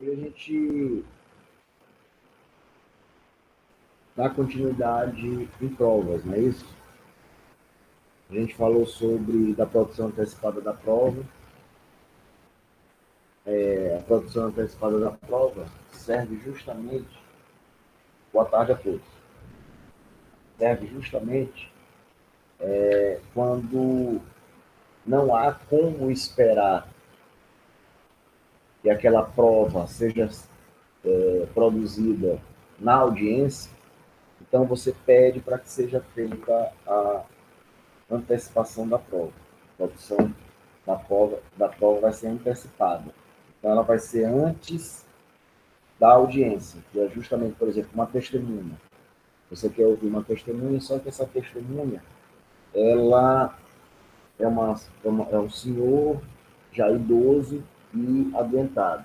E a gente dá continuidade em provas, não é isso? A gente falou sobre da produção antecipada da prova. A produção antecipada da prova serve justamente, boa tarde a todos, serve justamente quando não há como esperar que aquela prova seja produzida na audiência, então você pede para que seja feita a antecipação da prova. A produção da prova vai ser antecipada. Então, ela vai ser antes da audiência, que é justamente, por exemplo, uma testemunha. Você quer ouvir uma testemunha, só que essa testemunha, ela é um senhor já idoso e adoentado.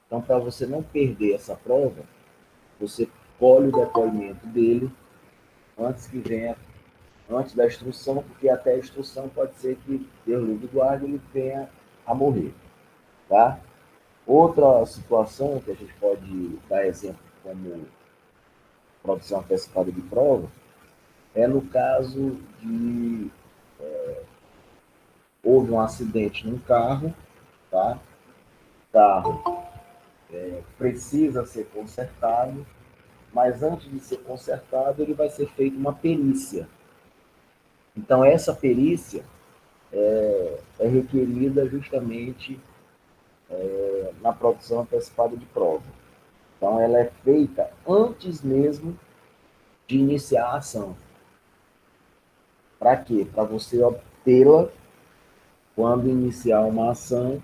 Então, para você não perder essa prova, você colhe o depoimento dele antes que venha, antes da instrução, porque até a instrução pode ser que, Deus livre guarde, ele venha a morrer. Tá? Outra situação que a gente pode dar exemplo como produção antecipada de prova é no caso de houve um acidente num carro, tá? O carro precisa ser consertado, mas antes de ser consertado, ele vai ser feita uma perícia. Então, essa perícia é requerida justamente na produção antecipada de prova. Então, ela é feita antes mesmo de iniciar a ação. Para quê? Para você obtê-la quando iniciar uma ação,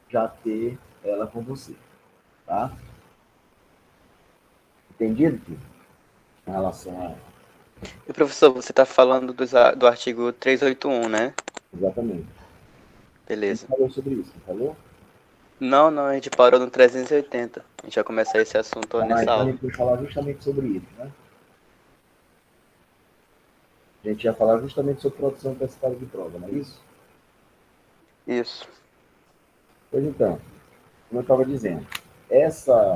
já ter ela com você. Tá? Entendido, filho? Em relação a. E professor, você está falando do artigo 381, né? Exatamente. A gente Beleza. falou sobre isso, não falou? Não, a gente parou no 380. A gente vai começar esse assunto Ah, nessa então a aula. gente vai falar justamente sobre isso, né? A gente ia falar justamente sobre produção antecipada de prova, não é isso? Isso. Pois então, como eu estava dizendo, essa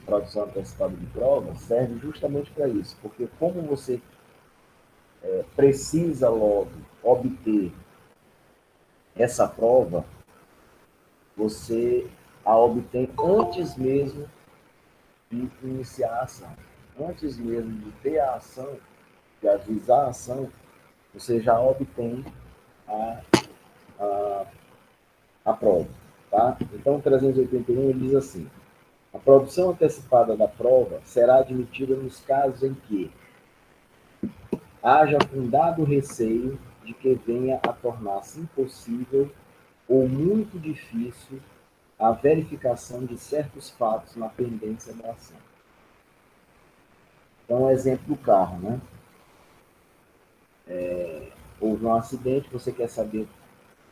produção antecipada de prova serve justamente para isso, porque como você precisa logo obter essa prova, você a obtém antes mesmo de iniciar a ação. Antes mesmo de ter a ação, de avisar a ação, você já obtém a, a, a prova. Tá? Então, o 381 ele diz assim: a produção antecipada da prova será admitida nos casos em que haja fundado receio de que venha a tornar-se impossível ou muito difícil a verificação de certos fatos na pendência da ação. Então, exemplo do carro, né? Houve um acidente, você quer saber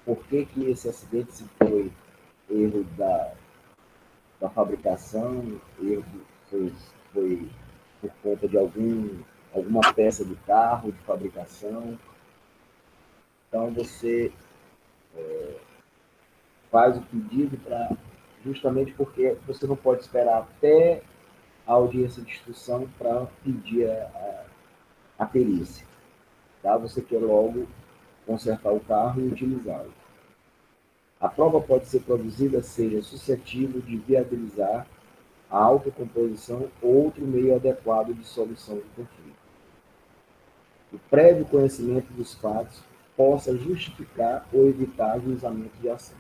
por que esse acidente se foi erro da fabricação, erro foi por conta de alguma peça do carro, de fabricação. Então, você faz o pedido para justamente porque você não pode esperar até a audiência de instrução para pedir a perícia. Tá? Você quer logo consertar o carro e utilizá-lo. A prova pode ser produzida, seja suscetível de viabilizar a autocomposição ou outro meio adequado de solução do conflito. O prévio conhecimento dos fatos possa justificar ou evitar ajuizamento de ação.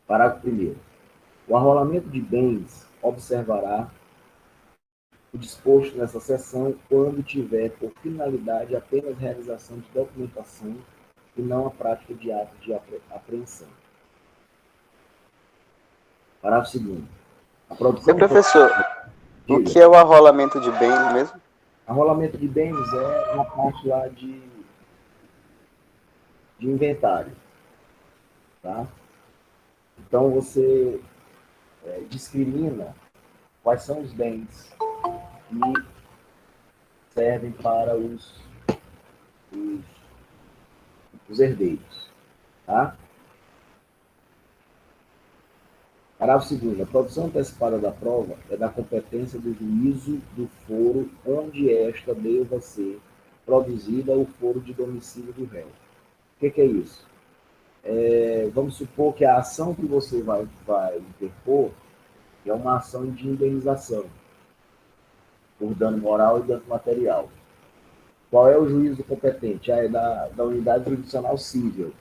Parágrafo 1º. O arrolamento de bens observará o disposto nessa seção quando tiver por finalidade apenas realização de documentação e não a prática de atos de apreensão. Parágrafo 2º. A E produção professor, o diga, que é o arrolamento de bens mesmo? arrolamento de bens é uma parte lá de inventário, tá? Então você discrimina quais são os bens que servem para os herdeiros, tá? Parágrafo segundo. A produção antecipada da prova é da competência do juízo do foro onde esta deva ser produzida o foro de domicílio do réu. O que é isso? Vamos supor que a ação que você vai interpor é uma ação de indenização por dano moral e dano material. Qual é o juízo competente? É da unidade jurisdicional civil,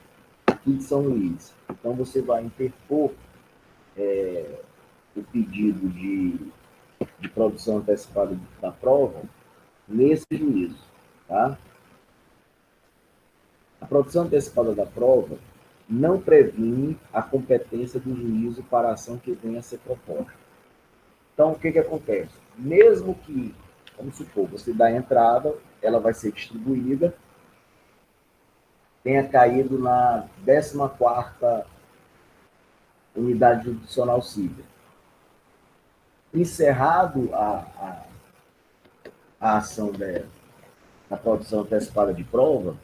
aqui de São Luís. Então, você vai interpor o pedido de produção antecipada da prova nesse juízo. Tá? A produção antecipada da prova não previne a competência do juízo para a ação que venha a ser proposta. Então, o que acontece? Mesmo que, vamos supor, você dá a entrada, ela vai ser distribuída, tenha caído na 14ª unidade jurisdicional civil. Encerrado a ação da produção antecipada de prova,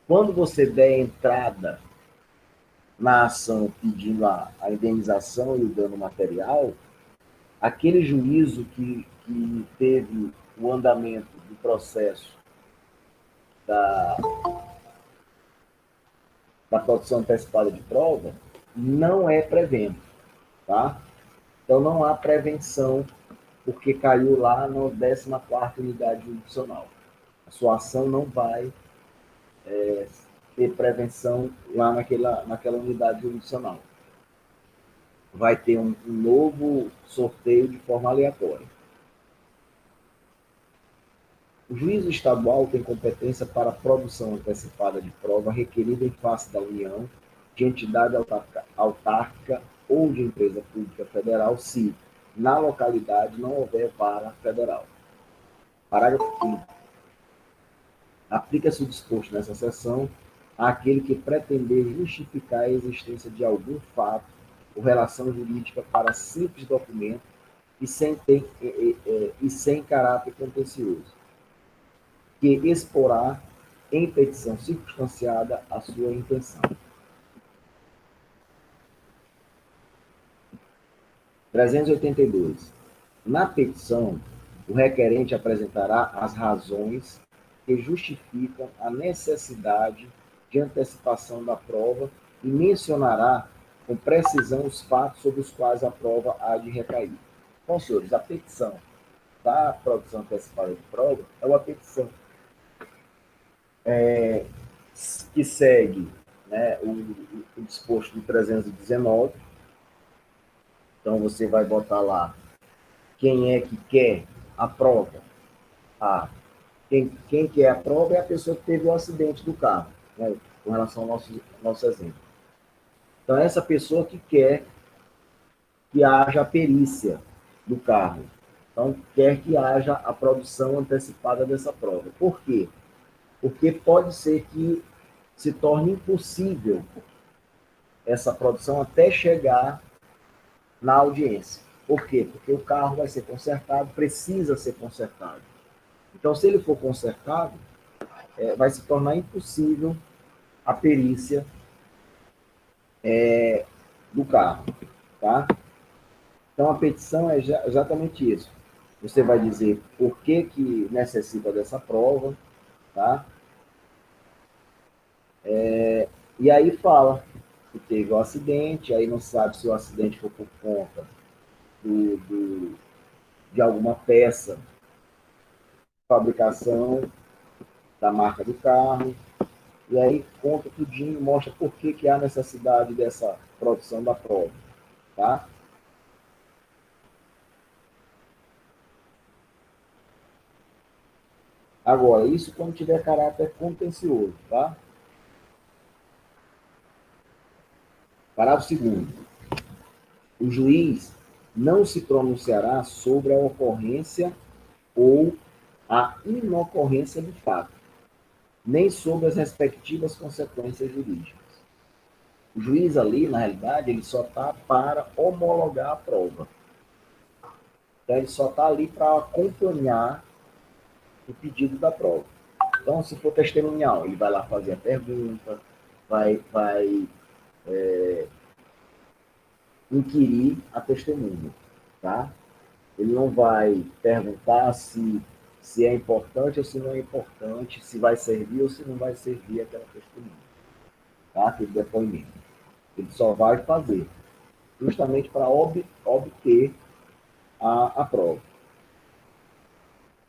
quando você der entrada na ação pedindo a indenização e o dano material, aquele juízo que teve o andamento do processo da produção antecipada de prova não é prevento, tá? Então não há prevenção porque caiu lá na 14ª unidade jurisdicional. A sua ação não vai ter prevenção lá naquela unidade jurisdicional. Vai ter um novo sorteio de forma aleatória. O juízo estadual tem competência para a produção antecipada de prova requerida em face da União, de entidade autárquica ou de empresa pública federal, se na localidade não houver vara federal. Parágrafo 5º. Aplica-se o disposto nessa seção àquele que pretender justificar a existência de algum fato ou relação jurídica para simples documento e sem caráter contencioso, que exporá em petição circunstanciada a sua intenção. 382. Na petição, o requerente apresentará as razões que justificam a necessidade de antecipação da prova e mencionará com precisão os fatos sobre os quais a prova há de recair. Bom, senhores, a petição da produção antecipada de prova é uma petição que segue, né, o disposto do 319. Então, você vai botar lá quem é que quer a prova. Quem quer a prova é a pessoa que teve o acidente do carro, né, com relação ao nosso exemplo. Então, é essa pessoa que quer que haja a perícia do carro. Então, quer que haja a produção antecipada dessa prova. Por quê? Porque pode ser que se torne impossível essa produção até chegar na audiência. Por quê? Porque o carro vai ser consertado, precisa ser consertado. Então, se ele for consertado, vai se tornar impossível a perícia do carro. Tá? Então, a petição é exatamente isso. Você vai dizer por que necessita dessa prova, tá? E aí fala que teve um acidente, aí não sabe se o acidente foi por conta de alguma peça, fabricação da marca do carro, e aí conta tudinho, mostra por que há necessidade dessa produção da prova, tá? Agora, isso quando tiver caráter contencioso, tá? Parágrafo 2º. O juiz não se pronunciará sobre a ocorrência ou a inocorrência do fato, nem sobre as respectivas consequências jurídicas. O juiz ali, na realidade, ele só está para homologar a prova. Então, ele só está ali para acompanhar o pedido da prova. Então, se for testemunhal, ele vai lá fazer a pergunta, vai inquirir a testemunha, tá? Ele não vai perguntar se é importante ou se não é importante, se vai servir ou se não vai servir aquela testemunha, tá? Aquele depoimento. Ele só vai fazer, justamente para obter a prova.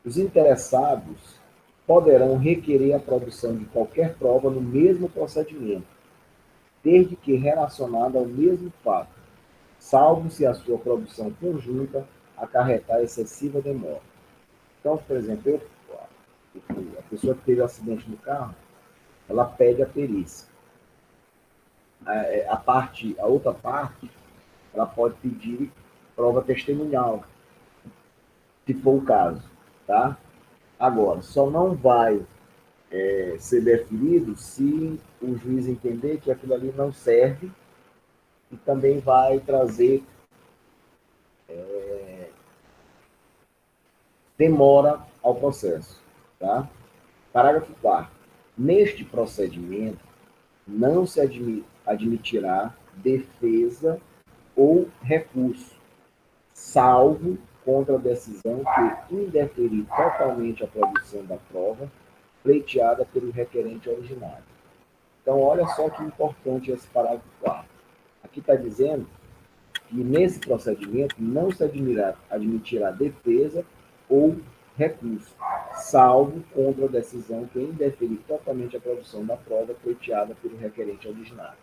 Os interessados poderão requerer a produção de qualquer prova no mesmo procedimento, desde que relacionada ao mesmo fato, salvo se a sua produção conjunta acarretar excessiva demora. Então, por exemplo, a pessoa que teve um acidente no carro, ela pede a perícia. A outra parte, ela pode pedir prova testemunhal, se for o caso, tá? Agora, só não vai ser deferido se o juiz entender que aquilo ali não serve e também vai trazer demora ao processo, tá? Parágrafo 4º. Neste procedimento, não se admitirá defesa ou recurso, salvo contra a decisão que indeferir totalmente a produção da prova pleiteada pelo requerente originário. Então, olha só que importante esse parágrafo 4º. Aqui está dizendo que nesse procedimento não se admitirá defesa ou recurso, salvo contra a decisão que indeferir totalmente a produção da prova pleiteada pelo requerente originário.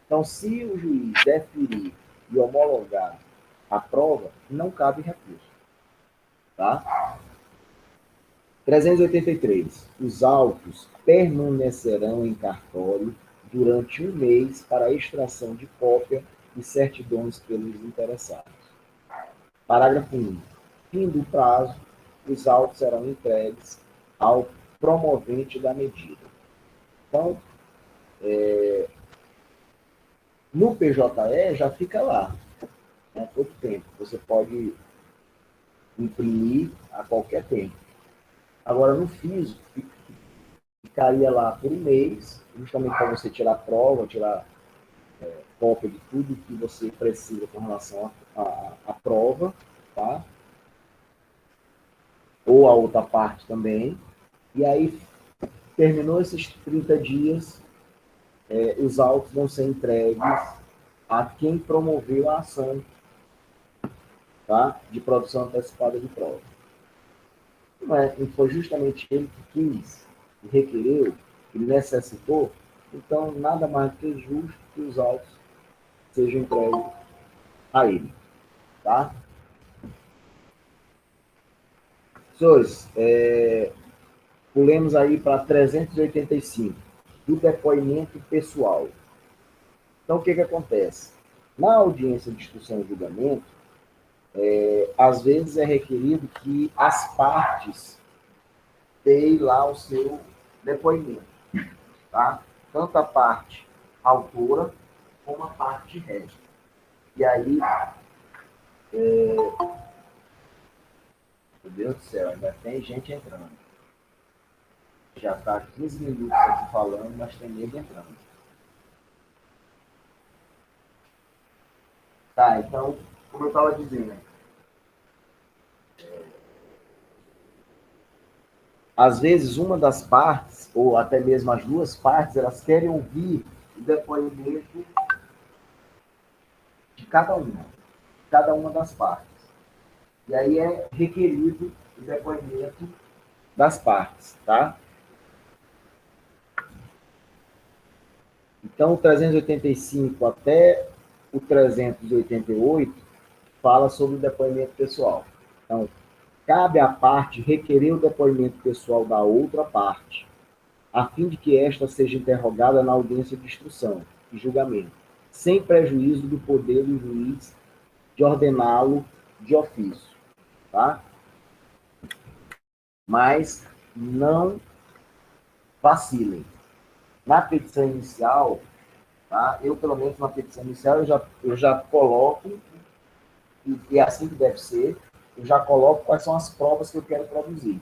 Então, se o juiz deferir e homologar a prova, não cabe recurso. Tá? 383. Os autos permanecerão em cartório durante 1 mês para a extração de cópia e certidões pelos interessados. Parágrafo 1. Fim do prazo, os autos serão entregues ao promovente da medida. Então, no PJE já fica lá, né, todo tempo. Você pode imprimir a qualquer tempo. Agora, no físico, ficaria lá por 1 mês, justamente para você tirar prova, tirar cópia de tudo que você precisa com relação à prova, tá? Ou a outra parte também. E aí, terminou esses 30 dias, os autos vão ser entregues a quem promoveu a ação, tá? De produção antecipada de prova. Não foi justamente ele que quis, que requereu, que necessitou, então nada mais do que justo que os autos sejam entregues a ele. Tá? Senhores, pulemos aí para 385, do depoimento pessoal. Então, o que acontece? Na audiência de instrução e julgamento, às vezes é requerido que as partes deem lá o seu depoimento. Tá? Tanto a parte autora como a parte régia. E aí, meu Deus do céu, ainda tem gente entrando. Já está 15 minutos aqui falando, mas tem nego entrando. Tá, então, como eu estava dizendo, às vezes uma das partes, ou até mesmo as duas partes, elas querem ouvir o depoimento de cada uma das partes. E aí é requerido o depoimento das partes, tá? Então, o 385 até o 388 fala sobre o depoimento pessoal. Então, cabe à parte requerer o depoimento pessoal da outra parte, a fim de que esta seja interrogada na audiência de instrução e julgamento, sem prejuízo do poder do juiz de ordená-lo de ofício. Tá? Mas não vacilem. Na petição inicial, tá? Eu, pelo menos na petição inicial, eu já coloco, e é assim que deve ser, eu já coloco quais são as provas que eu quero produzir.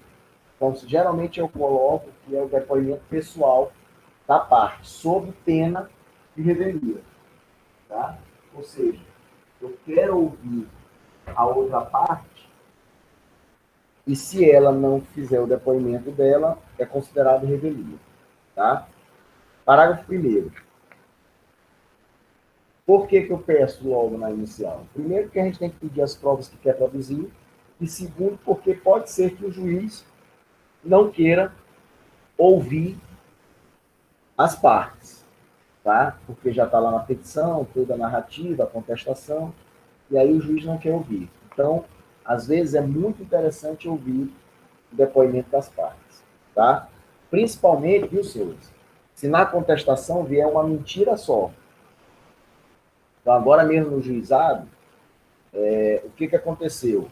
Então, geralmente eu coloco que é o depoimento pessoal da parte, sob pena de revelia. Tá? Ou seja, eu quero ouvir a outra parte, e se ela não fizer o depoimento dela, é considerado revelia. Tá? Parágrafo 1º. Por que eu peço logo na inicial? Primeiro, porque a gente tem que pedir as provas que quer produzir, e segundo, porque pode ser que o juiz não queira ouvir as partes, tá? Porque já está lá na petição, toda a narrativa, a contestação, e aí o juiz não quer ouvir. Então, às vezes é muito interessante ouvir o depoimento das partes, tá? Principalmente, viu, senhores? Se na contestação vier uma mentira só. Então, agora mesmo no juizado, o que aconteceu?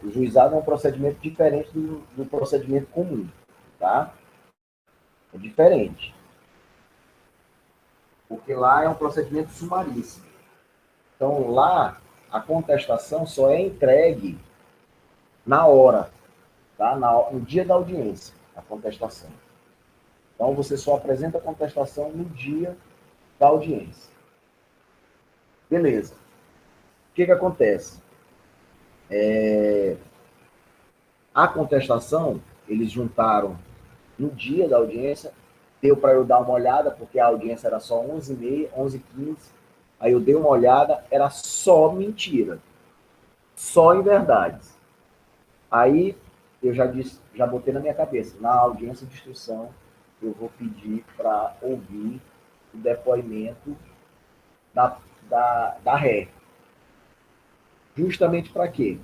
O juizado é um procedimento diferente do procedimento comum, tá? É diferente. Porque lá é um procedimento sumaríssimo. Então, lá, a contestação só é entregue na hora, tá? No dia da audiência, a contestação. Então, você só apresenta a contestação no dia da audiência. Beleza. O que acontece? A contestação, eles juntaram no dia da audiência, deu para eu dar uma olhada, porque a audiência era só 11h30, 11h15, aí eu dei uma olhada, era só mentira, só inverdades. Aí eu já disse, já botei na minha cabeça, na audiência de instrução, eu vou pedir para ouvir o depoimento da ré. Justamente para quê?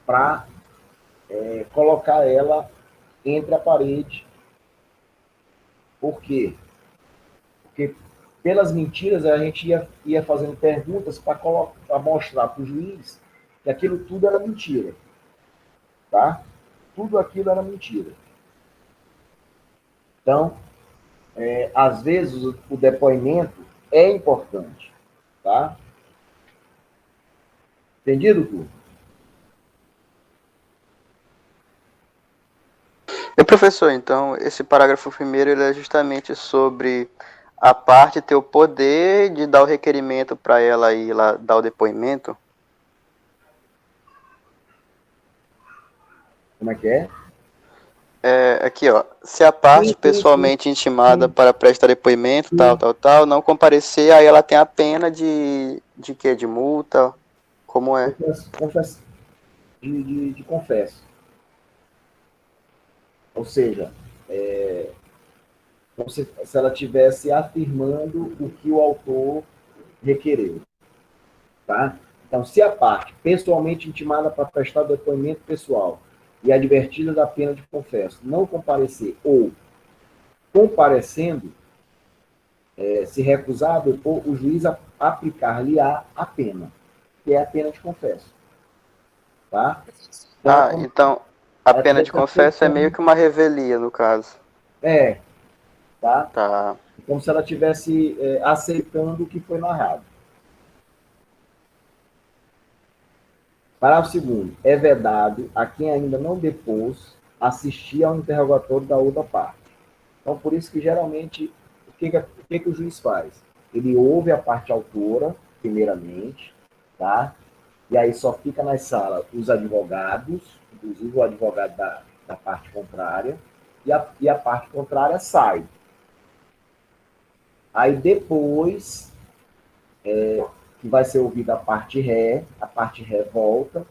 Para colocar ela entre a parede. Por quê? Porque pelas mentiras a gente ia fazendo perguntas para mostrar para o juiz que aquilo tudo era mentira. Tá? Tudo aquilo era mentira. Então, às vezes o depoimento é importante. Tá? Entendido, tu? E professor, então, esse parágrafo primeiro ele é justamente sobre a parte ter o poder de dar o requerimento para ela ir lá dar o depoimento. Como é que é? Aqui, ó. Se a parte Sim. pessoalmente intimada para prestar depoimento, tal, não comparecer, aí ela tem a pena de quê? De multa? Como é? De confesso. Ou seja, como se ela estivesse afirmando o que o autor requereu. Tá? Então, se a parte pessoalmente intimada para prestar depoimento pessoal e advertida da pena de confesso não comparecer ou comparecendo, se recusar a depor, o juiz aplicar-lhe-á a pena, que é a pena de confesso. Tá? Então, Então a pena de confesso é meio que uma revelia, no caso. Tá? Tá. Como se ela estivesse aceitando o que foi narrado. Parágrafo 2º. É vedado a quem ainda não depôs assistir ao interrogatório da outra parte. Então, por isso que, geralmente, o que o juiz faz? Ele ouve a parte autora, primeiramente, tá? E aí só fica na sala os advogados, inclusive o advogado da parte contrária, e a parte contrária sai. Aí depois que vai ser ouvida a parte ré volta,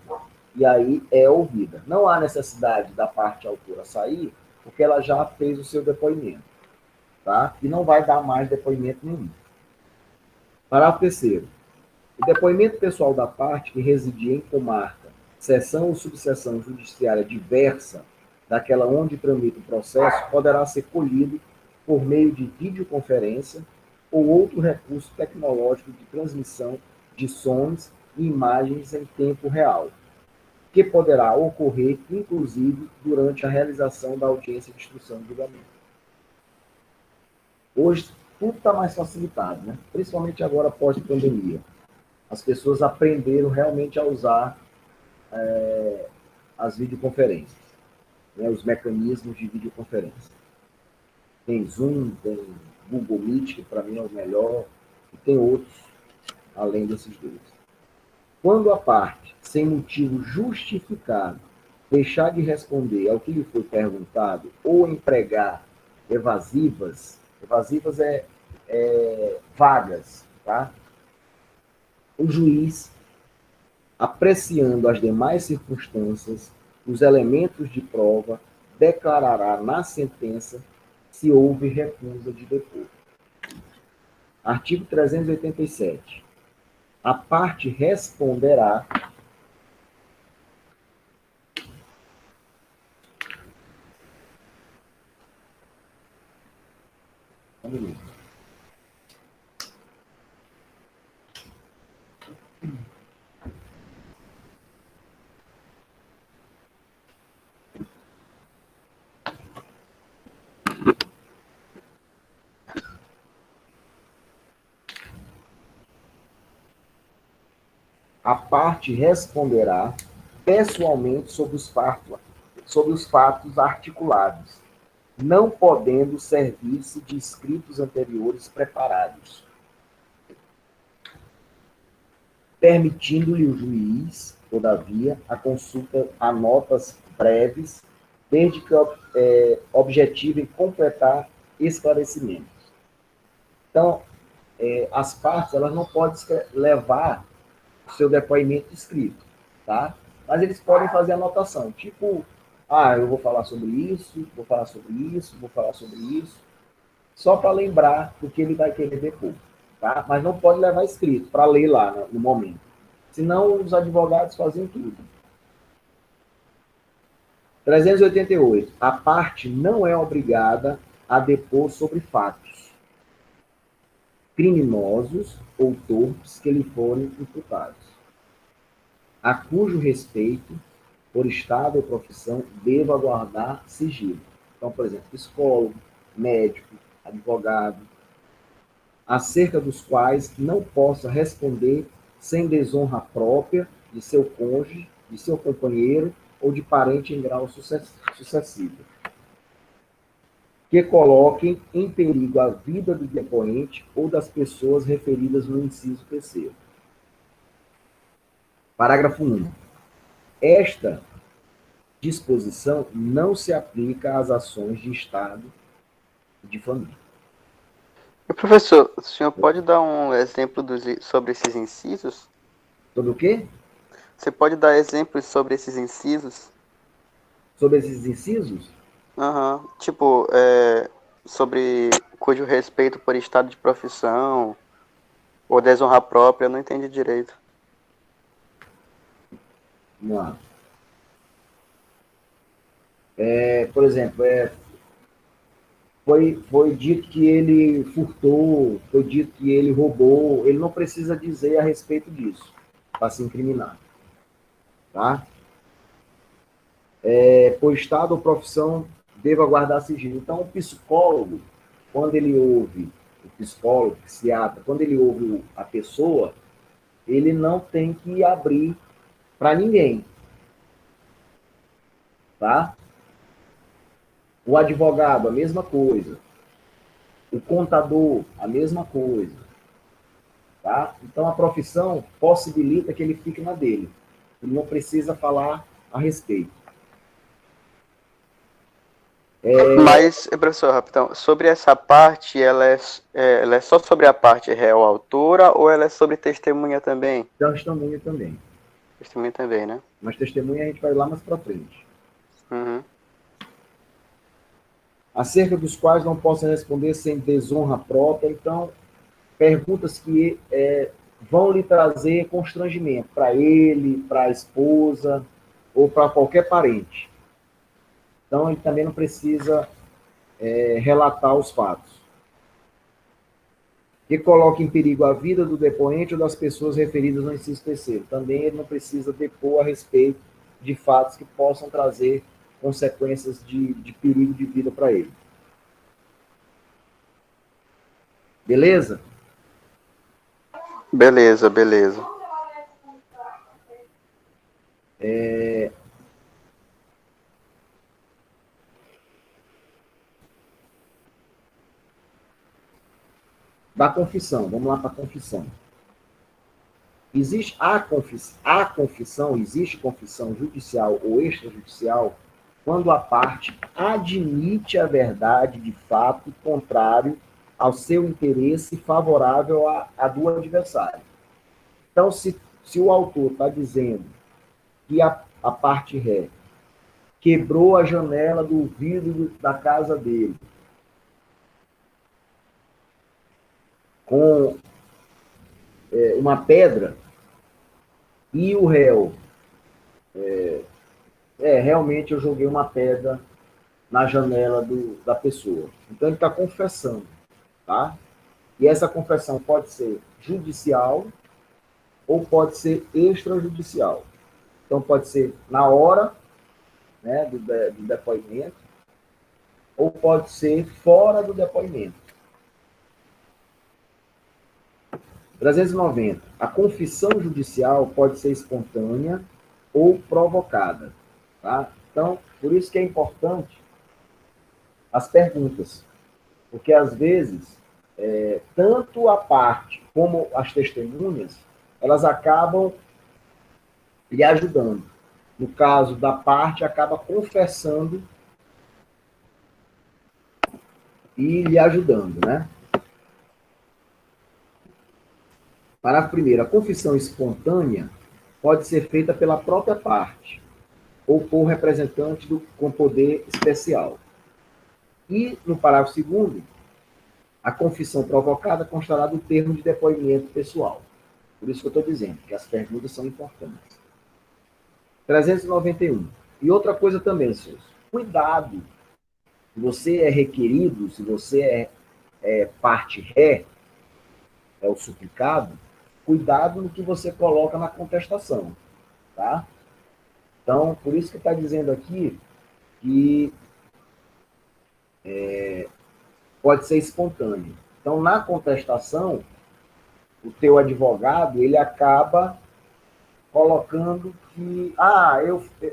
e aí é ouvida. Não há necessidade da parte autora sair, porque ela já fez o seu depoimento, tá? E não vai dar mais depoimento nenhum. Parágrafo 3º. O depoimento pessoal da parte que residir em comarca, seção ou subseção judiciária diversa daquela onde tramita o processo, poderá ser colhido por meio de videoconferência ou outro recurso tecnológico de transmissão de sons e imagens em tempo real, que poderá ocorrer, inclusive, durante a realização da audiência de instrução de julgamento. Hoje, tudo está mais facilitado, né? Principalmente agora, pós-pandemia. As pessoas aprenderam realmente a usar as videoconferências, né? Os mecanismos de videoconferência. Tem Zoom, tem Google Meet, que para mim é o melhor, e tem outros. além desses dois. Quando a parte, sem motivo justificado, deixar de responder ao que lhe foi perguntado ou empregar evasivas, evasivas vagas, tá? O juiz, apreciando as demais circunstâncias, os elementos de prova, declarará na sentença se houve recusa de depor. Artigo 387. A parte responderá a parte responderá pessoalmente sobre os fatos articulados, não podendo servir-se de escritos anteriores preparados, permitindo-lhe o juiz, todavia, a consulta a notas breves, desde que objetivem completar esclarecimentos. Então, as partes elas não podem levar o seu depoimento escrito, tá? Mas eles podem fazer anotação, tipo, eu vou falar sobre isso, vou falar sobre isso, vou falar sobre isso, só para lembrar do que ele vai querer depor, tá? Mas não pode levar escrito para ler lá no momento. Senão os advogados fazem tudo. 388. A parte não é obrigada a depor sobre fatos criminosos ou torpes que lhe forem imputados, a cujo respeito, por estado ou profissão, deva guardar sigilo. Então, por exemplo, psicólogo, médico, advogado, acerca dos quais não possa responder sem desonra própria de seu cônjuge, de seu companheiro ou de parente em grau sucessivo, que coloquem em perigo a vida do depoente ou das pessoas referidas no inciso terceiro. Parágrafo 1. Esta disposição não se aplica às ações de Estado e de família. Professor, o senhor pode dar um exemplo sobre esses incisos? Sobre o quê? Você pode dar exemplos sobre esses incisos? Sobre esses incisos? Tipo, sobre cujo respeito por estado de profissão ou desonra própria, eu não entendi direito. Vamos lá. Por exemplo, foi dito que ele furtou, foi dito que ele roubou, ele não precisa dizer a respeito disso para se incriminar. Tá? Por estado ou profissão, deva guardar sigilo. Então, o psicólogo, quando ele ouve, o psicólogo, o psiquiatra, quando ele ouve a pessoa, ele não tem que abrir para ninguém. Tá? O advogado, a mesma coisa. O contador, a mesma coisa. Tá? Então, a profissão possibilita que ele fique na dele. Ele não precisa falar a respeito. Mas, professor, rapidão, sobre essa parte, ela é só sobre a parte réu autora ou ela é sobre testemunha também? Testemunha também. Testemunha também, né? Mas testemunha a gente vai lá mais para frente. Uhum. Acerca dos quais não possa responder sem desonra própria. Então, perguntas que vão lhe trazer constrangimento para ele, para a esposa ou para qualquer parente. Então, ele também não precisa relatar os fatos. Que coloque em perigo a vida do depoente ou das pessoas referidas no inciso terceiro. Também ele não precisa depor a respeito de fatos que possam trazer consequências de perigo de vida para ele. Beleza? Beleza, beleza. Da confissão, vamos lá para a confissão. Existe existe confissão judicial ou extrajudicial quando a parte admite a verdade de fato contrário ao seu interesse favorável a do adversário. Então, se o autor está dizendo que a parte ré quebrou a janela do vidro da casa dele com uma pedra, e o réu realmente eu joguei uma pedra na janela da pessoa. Então ele está confessando, tá? E essa confissão pode ser judicial ou pode ser extrajudicial. Então pode ser na hora, né, do depoimento, ou pode ser fora do depoimento. 390. A confissão judicial pode ser espontânea ou provocada. Tá? Então, por isso que é importante as perguntas. Porque, às vezes, tanto a parte como as testemunhas, elas acabam lhe ajudando. No caso da parte, acaba confessando e lhe ajudando, né? Parágrafo 1º. A confissão espontânea pode ser feita pela própria parte ou por representante com poder especial. E, no parágrafo 2º, a confissão provocada constará do termo de depoimento pessoal. Por isso que eu estou dizendo que as perguntas são importantes. 391. E outra coisa também, senhores. Cuidado. Se você é requerido, se você é parte ré, é o suplicado, cuidado no que você coloca na contestação, tá? Então, por isso que está dizendo aqui que pode ser espontâneo. Então, na contestação, o teu advogado, ele acaba colocando que,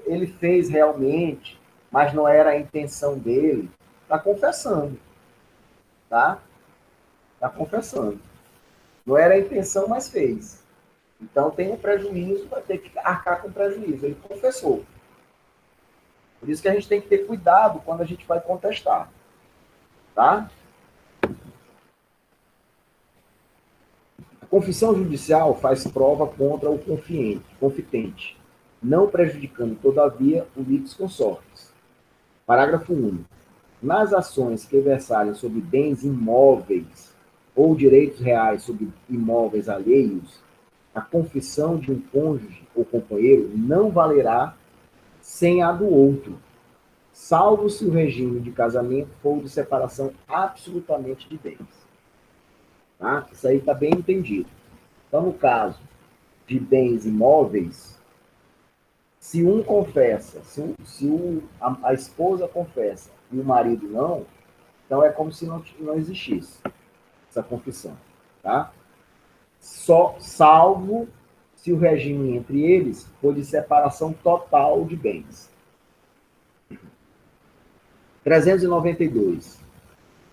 ele fez realmente, mas não era a intenção dele. Está confessando, tá? Está confessando. Não era a intenção, mas fez. Então, tem um prejuízo, vai ter que arcar com prejuízo. Ele confessou. Por isso que a gente tem que ter cuidado quando a gente vai contestar. Tá? A confissão judicial faz prova contra o confitente, não prejudicando, todavia, o litis consortes. Parágrafo 1º. Nas ações que versarem sobre bens imóveis ou direitos reais sobre imóveis alheios, a confissão de um cônjuge ou companheiro não valerá sem a do outro, salvo se o regime de casamento for de separação absolutamente de bens. Tá? Isso aí está bem entendido. Então, no caso de bens imóveis, se um confessa, a esposa confessa e o marido não, então é como se não existisse essa confissão. Tá? Salvo se o regime entre eles for de separação total de bens. 392.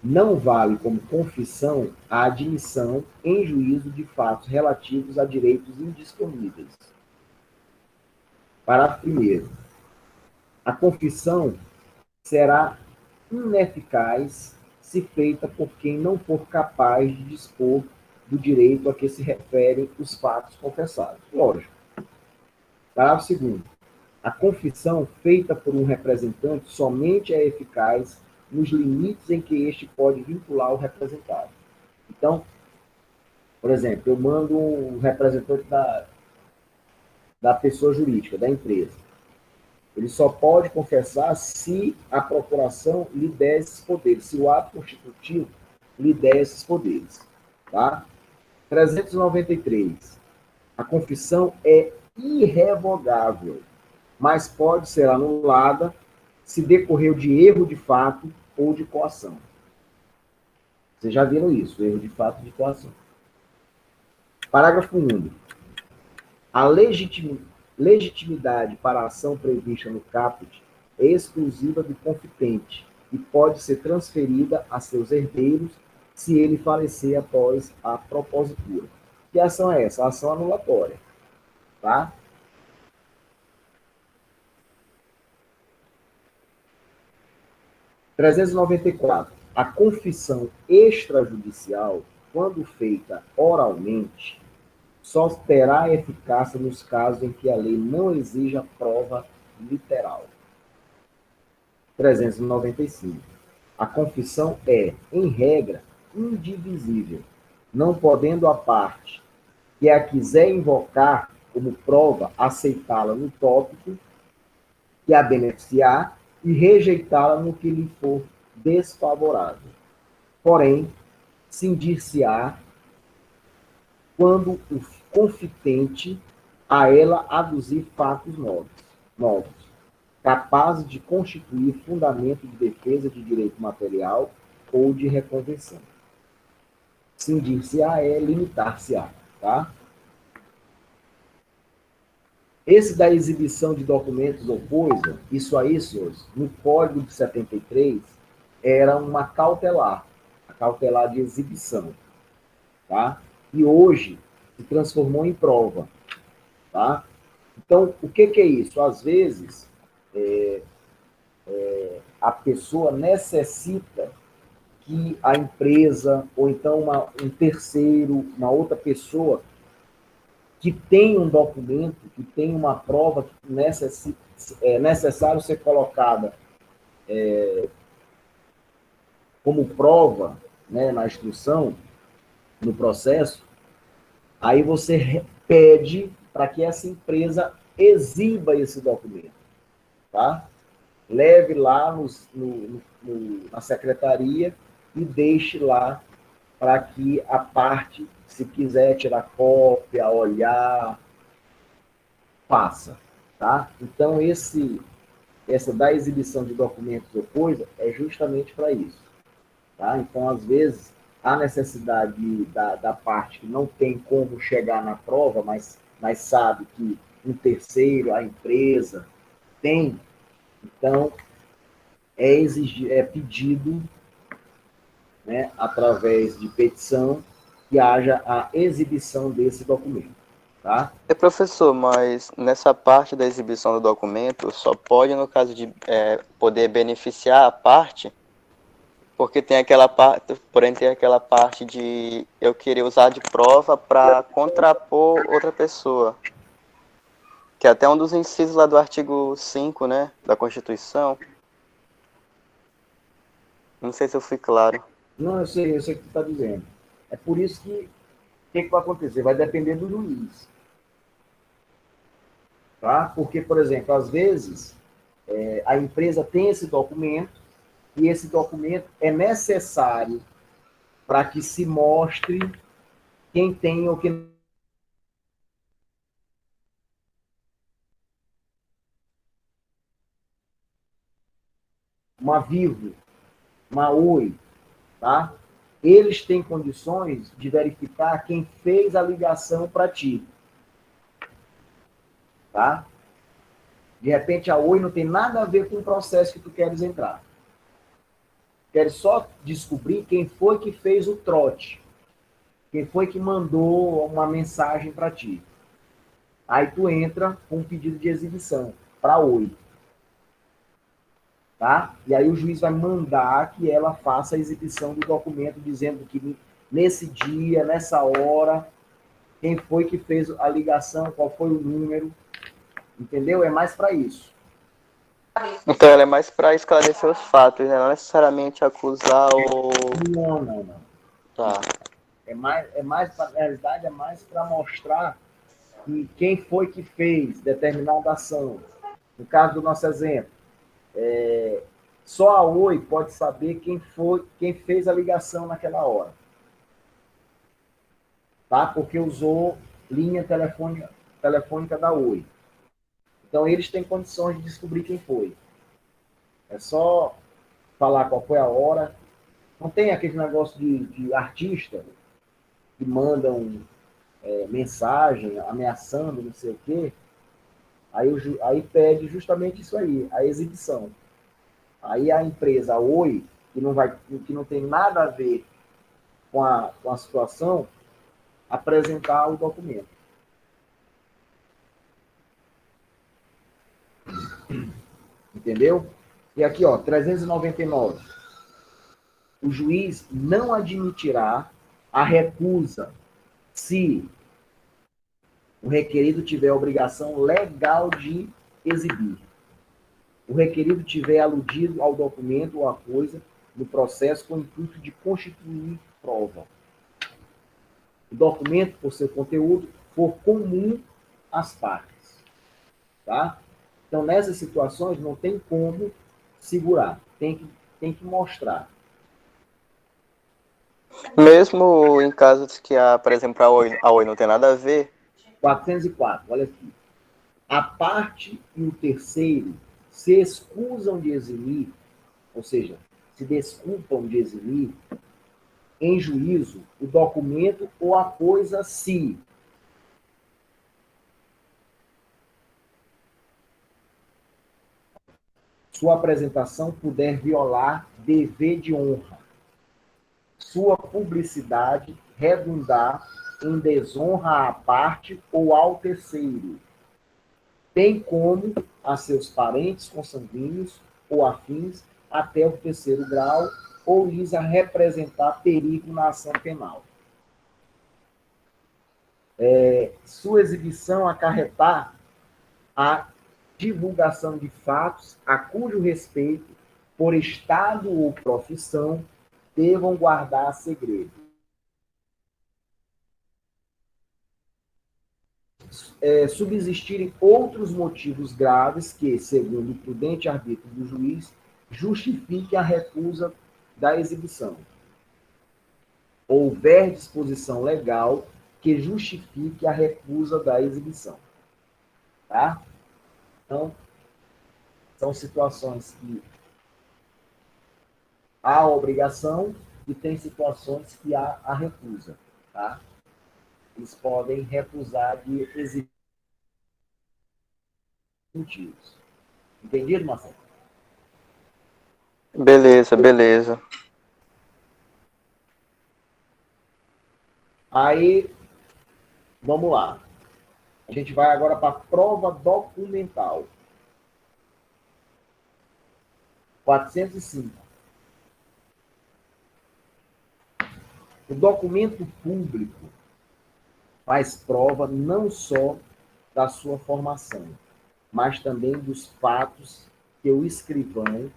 Não vale como confissão a admissão em juízo de fatos relativos a direitos indisponíveis. Parágrafo 1º. A confissão será ineficaz se feita por quem não for capaz de dispor do direito a que se referem os fatos confessados. Lógico. Parágrafo 2º. A confissão feita por um representante somente é eficaz nos limites em que este pode vincular o representado. Então, por exemplo, eu mando um representante da pessoa jurídica, da empresa. Ele só pode confessar se a procuração lhe der esses poderes, se o ato constitutivo lhe der esses poderes. Tá? 393. A confissão é irrevogável, mas pode ser anulada se decorreu de erro de fato ou de coação. Vocês já viram isso, erro de fato e de coação. Parágrafo 1º. A legitimidade para a ação prevista no caput é exclusiva do confitente e pode ser transferida a seus herdeiros se ele falecer após a propositura. Que ação é essa? A ação anulatória. Tá? (394) A confissão extrajudicial, quando feita oralmente, só terá eficácia nos casos em que a lei não exija prova literal. 395. A confissão é, em regra, indivisível, não podendo a parte que a quiser invocar como prova aceitá-la no tópico que a beneficiar e rejeitá-la no que lhe for desfavorável. Porém, cindir-se-á quando o confitente a ela aduzir fatos novos, capazes de constituir fundamento de defesa de direito material ou de reconvenção. Cindir-se-á é limitar-se-á, tá? Esse da exibição de documentos ou coisa, isso aí, senhores, no Código de 73, era uma cautelar, a cautelar de exibição, tá? E hoje se transformou em prova, tá? Então, o que é isso? Às vezes, a pessoa necessita que a empresa, ou então um terceiro, uma outra pessoa, que tem um documento, que tem uma prova que é necessário ser colocada como prova, né, na instrução, no processo, aí você pede para que essa empresa exiba esse documento, tá? Leve lá na secretaria e deixe lá para que a parte, se quiser tirar cópia, olhar, faça, tá? Então, essa da exibição de documentos ou coisa é justamente para isso, tá? Então, às vezes, há necessidade da parte que não tem como chegar na prova, mas sabe que um terceiro, a empresa, tem, então é pedido, né, através de petição, que haja a exibição desse documento. Tá? Professor, mas nessa parte da exibição do documento, só pode, no caso de poder beneficiar a parte, porque tem aquela parte, porém tem aquela parte de eu querer usar de prova para contrapor outra pessoa. Que é até um dos incisos lá do artigo 5, né, da Constituição. Não sei se eu fui claro. Não, eu sei o que você está dizendo. É por isso que o que vai acontecer? Vai depender do juiz. Tá? Porque, por exemplo, às vezes, a empresa tem esse documento e esse documento é necessário para que se mostre quem tem ou quem uma Vivo, uma Oi, tá? Eles têm condições de verificar quem fez a ligação para ti, tá? De repente a Oi não tem nada a ver com o processo que tu queres entrar. Queres só descobrir quem foi que fez o trote, quem foi que mandou uma mensagem para ti. Aí tu entra com um pedido de exibição para a Oi. Tá? E aí o juiz vai mandar que ela faça a exibição do documento dizendo que nesse dia, nessa hora, quem foi que fez a ligação, qual foi o número, entendeu? É mais para isso. Então ela é mais para esclarecer os fatos, né? Não necessariamente acusar ou... Não. Tá. Na realidade, é mais para mostrar que quem foi que fez determinada ação. No caso do nosso exemplo, só a Oi pode saber quem fez a ligação naquela hora. Tá? Porque usou linha telefônica da Oi. Então, eles têm condições de descobrir quem foi. É só falar qual foi a hora. Não tem aquele negócio de artista que mandam mensagem ameaçando, não sei o quê. Aí pede justamente isso aí, a exibição. Aí a empresa Oi, que não tem nada a ver com a situação, apresentar o documento. Entendeu? E aqui, ó, 399. O juiz não admitirá a recusa se o requerido tiver a obrigação legal de exibir. O requerido tiver aludido ao documento ou à coisa no processo com o intuito de constituir prova. O documento, por seu conteúdo, for comum às partes. Tá? Então, nessas situações, não tem como segurar. Tem que mostrar. Mesmo em casos que, por exemplo, a OI não tem nada a ver. 404, olha aqui. A parte e o terceiro se escusam de eximir, ou seja, se desculpam de eximir, em juízo, o documento ou a coisa se sua apresentação puder violar dever de honra, sua publicidade redundar em desonra à parte ou ao terceiro, bem como a seus parentes consanguíneos ou afins até o terceiro grau, ou lhes a representar perigo na ação penal. Sua exibição acarretar a divulgação de fatos a cujo respeito, por estado ou profissão, devam guardar segredo. Subsistirem outros motivos graves que, segundo o prudente arbítrio do juiz, justifiquem a recusa da exibição. Houver disposição legal que justifique a recusa da exibição. Tá? Então, são situações que há a obrigação e tem situações que há a recusa. Tá? Eles podem recusar de exibir motivos. Entendido, Marcelo? Beleza, beleza. Aí, vamos lá. A gente vai agora para a prova documental. 405. O documento público faz prova não só da sua formação, mas também dos fatos que o escrivão,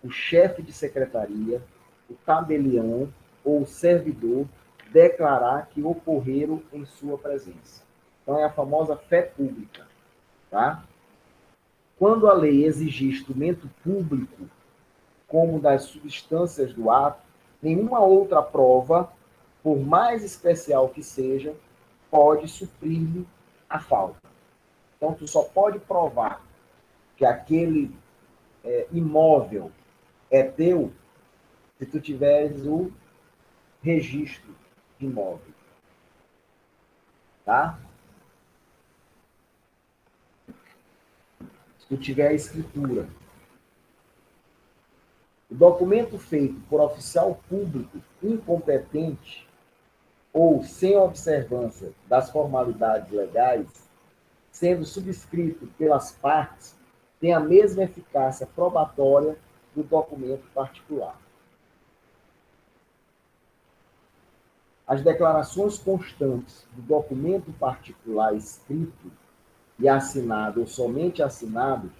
o chefe de secretaria, o tabelião ou o servidor declarar que ocorreram em sua presença. Então, é a famosa fé pública. Tá? Quando a lei exigir instrumento público, como das substâncias do ato, nenhuma outra prova, por mais especial que seja, pode suprir-lhe a falta. Então, tu só pode provar que aquele imóvel é teu se tu tiveres o registro de imóvel. Tá? Se tu tiver a escritura. O documento feito por oficial público incompetente ou sem observância das formalidades legais, sendo subscrito pelas partes, tem a mesma eficácia probatória do documento particular. As declarações constantes do documento particular escrito e assinado ou somente assinado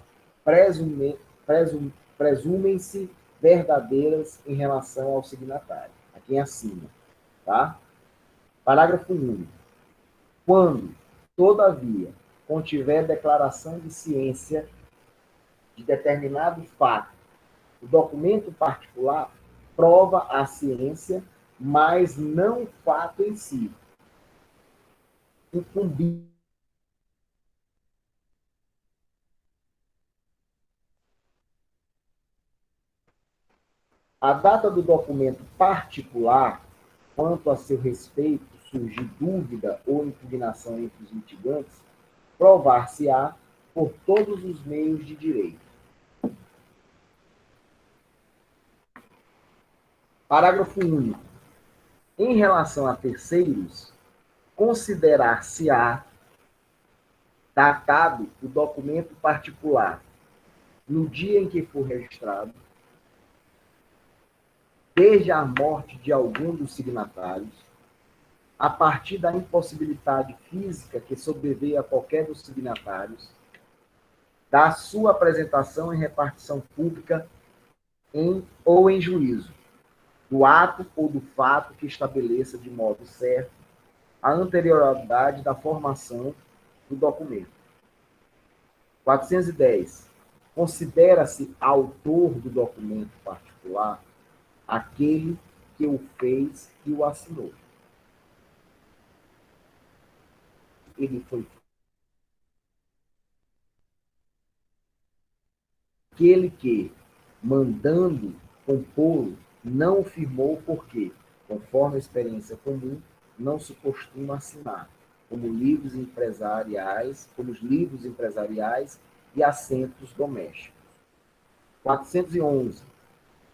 presumem-se verdadeiras em relação ao signatário, a quem assina. Tá? Parágrafo único. Quando, todavia, contiver declaração de ciência de determinado fato, o documento particular prova a ciência, mas não o fato em si. Incumbindo a data do documento particular, quanto a seu respeito surgir dúvida ou impugnação entre os litigantes, provar-se-á por todos os meios de direito. Parágrafo único. Em relação a terceiros, considerar-se-á datado o documento particular no dia em que for registrado, desde a morte de algum dos signatários, a partir da impossibilidade física que sobreveio a qualquer dos signatários, da sua apresentação em repartição pública ou em juízo, do ato ou do fato que estabeleça de modo certo a anterioridade da formação do documento. 410. Considera-se autor do documento particular aquele que o fez e o assinou. Ele foi aquele que, mandando compô-lo, não o firmou porque, conforme a experiência comum, não se costuma assinar, como os livros empresariais e assentos domésticos. 411.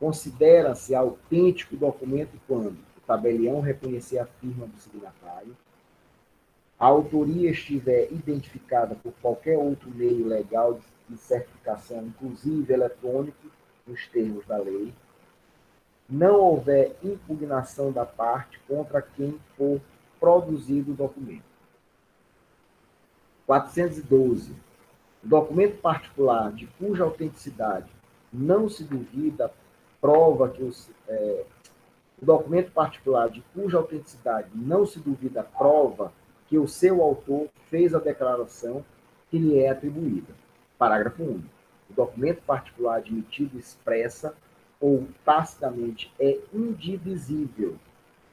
Considera-se autêntico o documento quando o tabelião reconhecer a firma do signatário, a autoria estiver identificada por qualquer outro meio legal de certificação, inclusive eletrônico, nos termos da lei, não houver impugnação da parte contra quem for produzido o documento. 412. O documento particular de cuja autenticidade não se duvida prova que o documento particular de cuja autenticidade não se duvida prova que o seu autor fez a declaração que lhe é atribuída. Parágrafo 1. O documento particular admitido expressa ou tacitamente é indivisível,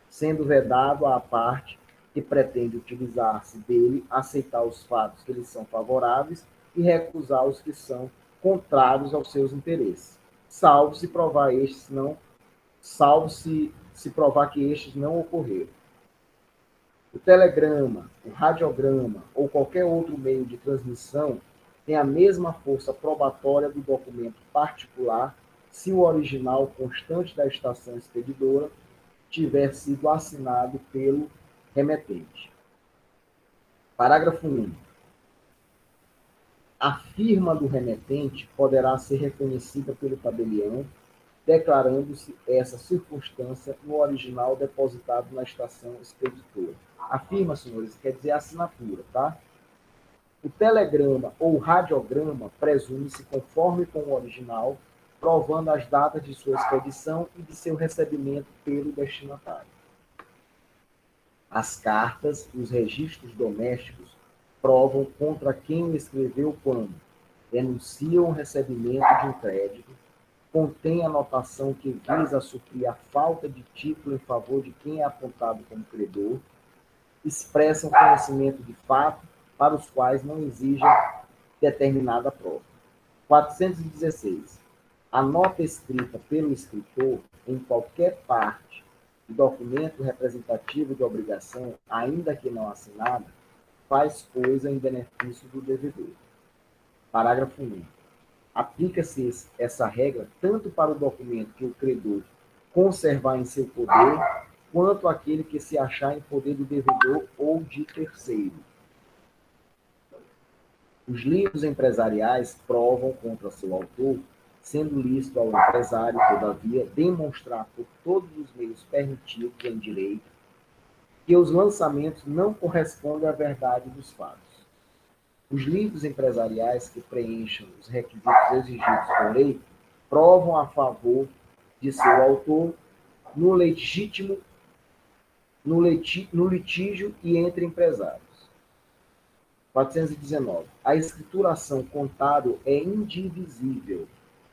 sendo vedado à parte que pretende utilizar-se dele, aceitar os fatos que lhe são favoráveis e recusar os que são contrários aos seus interesses, salvo se provar que estes não ocorreram. O telegrama, o radiograma ou qualquer outro meio de transmissão tem a mesma força probatória do documento particular se o original constante da estação expedidora tiver sido assinado pelo remetente. Parágrafo 1. A firma do remetente poderá ser reconhecida pelo tabelião, declarando-se essa circunstância no original depositado na estação expeditora. A firma, senhores, quer dizer assinatura, tá? O telegrama ou radiograma presume-se conforme com o original, provando as datas de sua expedição e de seu recebimento pelo destinatário. As cartas e os registros domésticos provam contra quem o escreveu quando denunciam o recebimento de um crédito, contém anotação que visa suprir a falta de título em favor de quem é apontado como credor, expressam conhecimento de fato para os quais não exigem determinada prova. 416. A nota escrita pelo escritor em qualquer parte do documento representativo de obrigação, ainda que não assinada, faz coisa em benefício do devedor. Parágrafo 1. Aplica-se essa regra tanto para o documento que o credor conservar em seu poder, quanto aquele que se achar em poder do devedor ou de terceiro. Os livros empresariais provam contra seu autor, sendo lícito ao empresário, todavia, demonstrar por todos os meios permitidos em direito que os lançamentos não correspondem à verdade dos fatos. Os livros empresariais que preencham os requisitos exigidos por lei provam a favor de seu autor no litígio e entre empresários. 419. A escrituração contábil é indivisível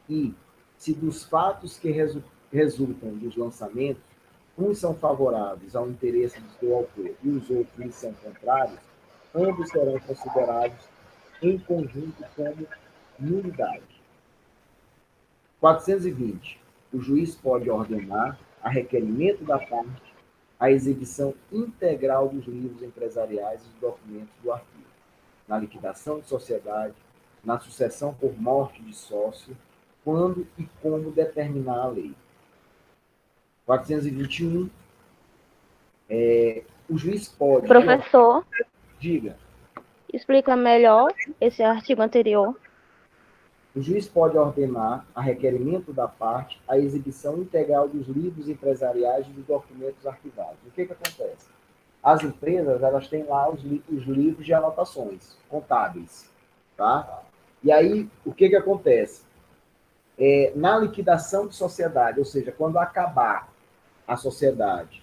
e, se dos fatos que resultam dos lançamentos, uns são favoráveis ao interesse do seu autor e os outros são contrários, ambos serão considerados em conjunto como nulidade. 420. O juiz pode ordenar, a requerimento da parte, a exibição integral dos livros empresariais e dos documentos do arquivo, na liquidação de sociedade, na sucessão por morte de sócio, quando e como determinar a lei. 421. o juiz pode... Professor, Diga. explica melhor esse artigo anterior. O juiz pode ordenar, a requerimento da parte, a exibição integral dos livros empresariais e dos documentos arquivados. O que acontece? As empresas, elas têm lá os livros de anotações contábeis, tá? E aí, o que acontece? Na liquidação de sociedade, ou seja, quando acabar a sociedade,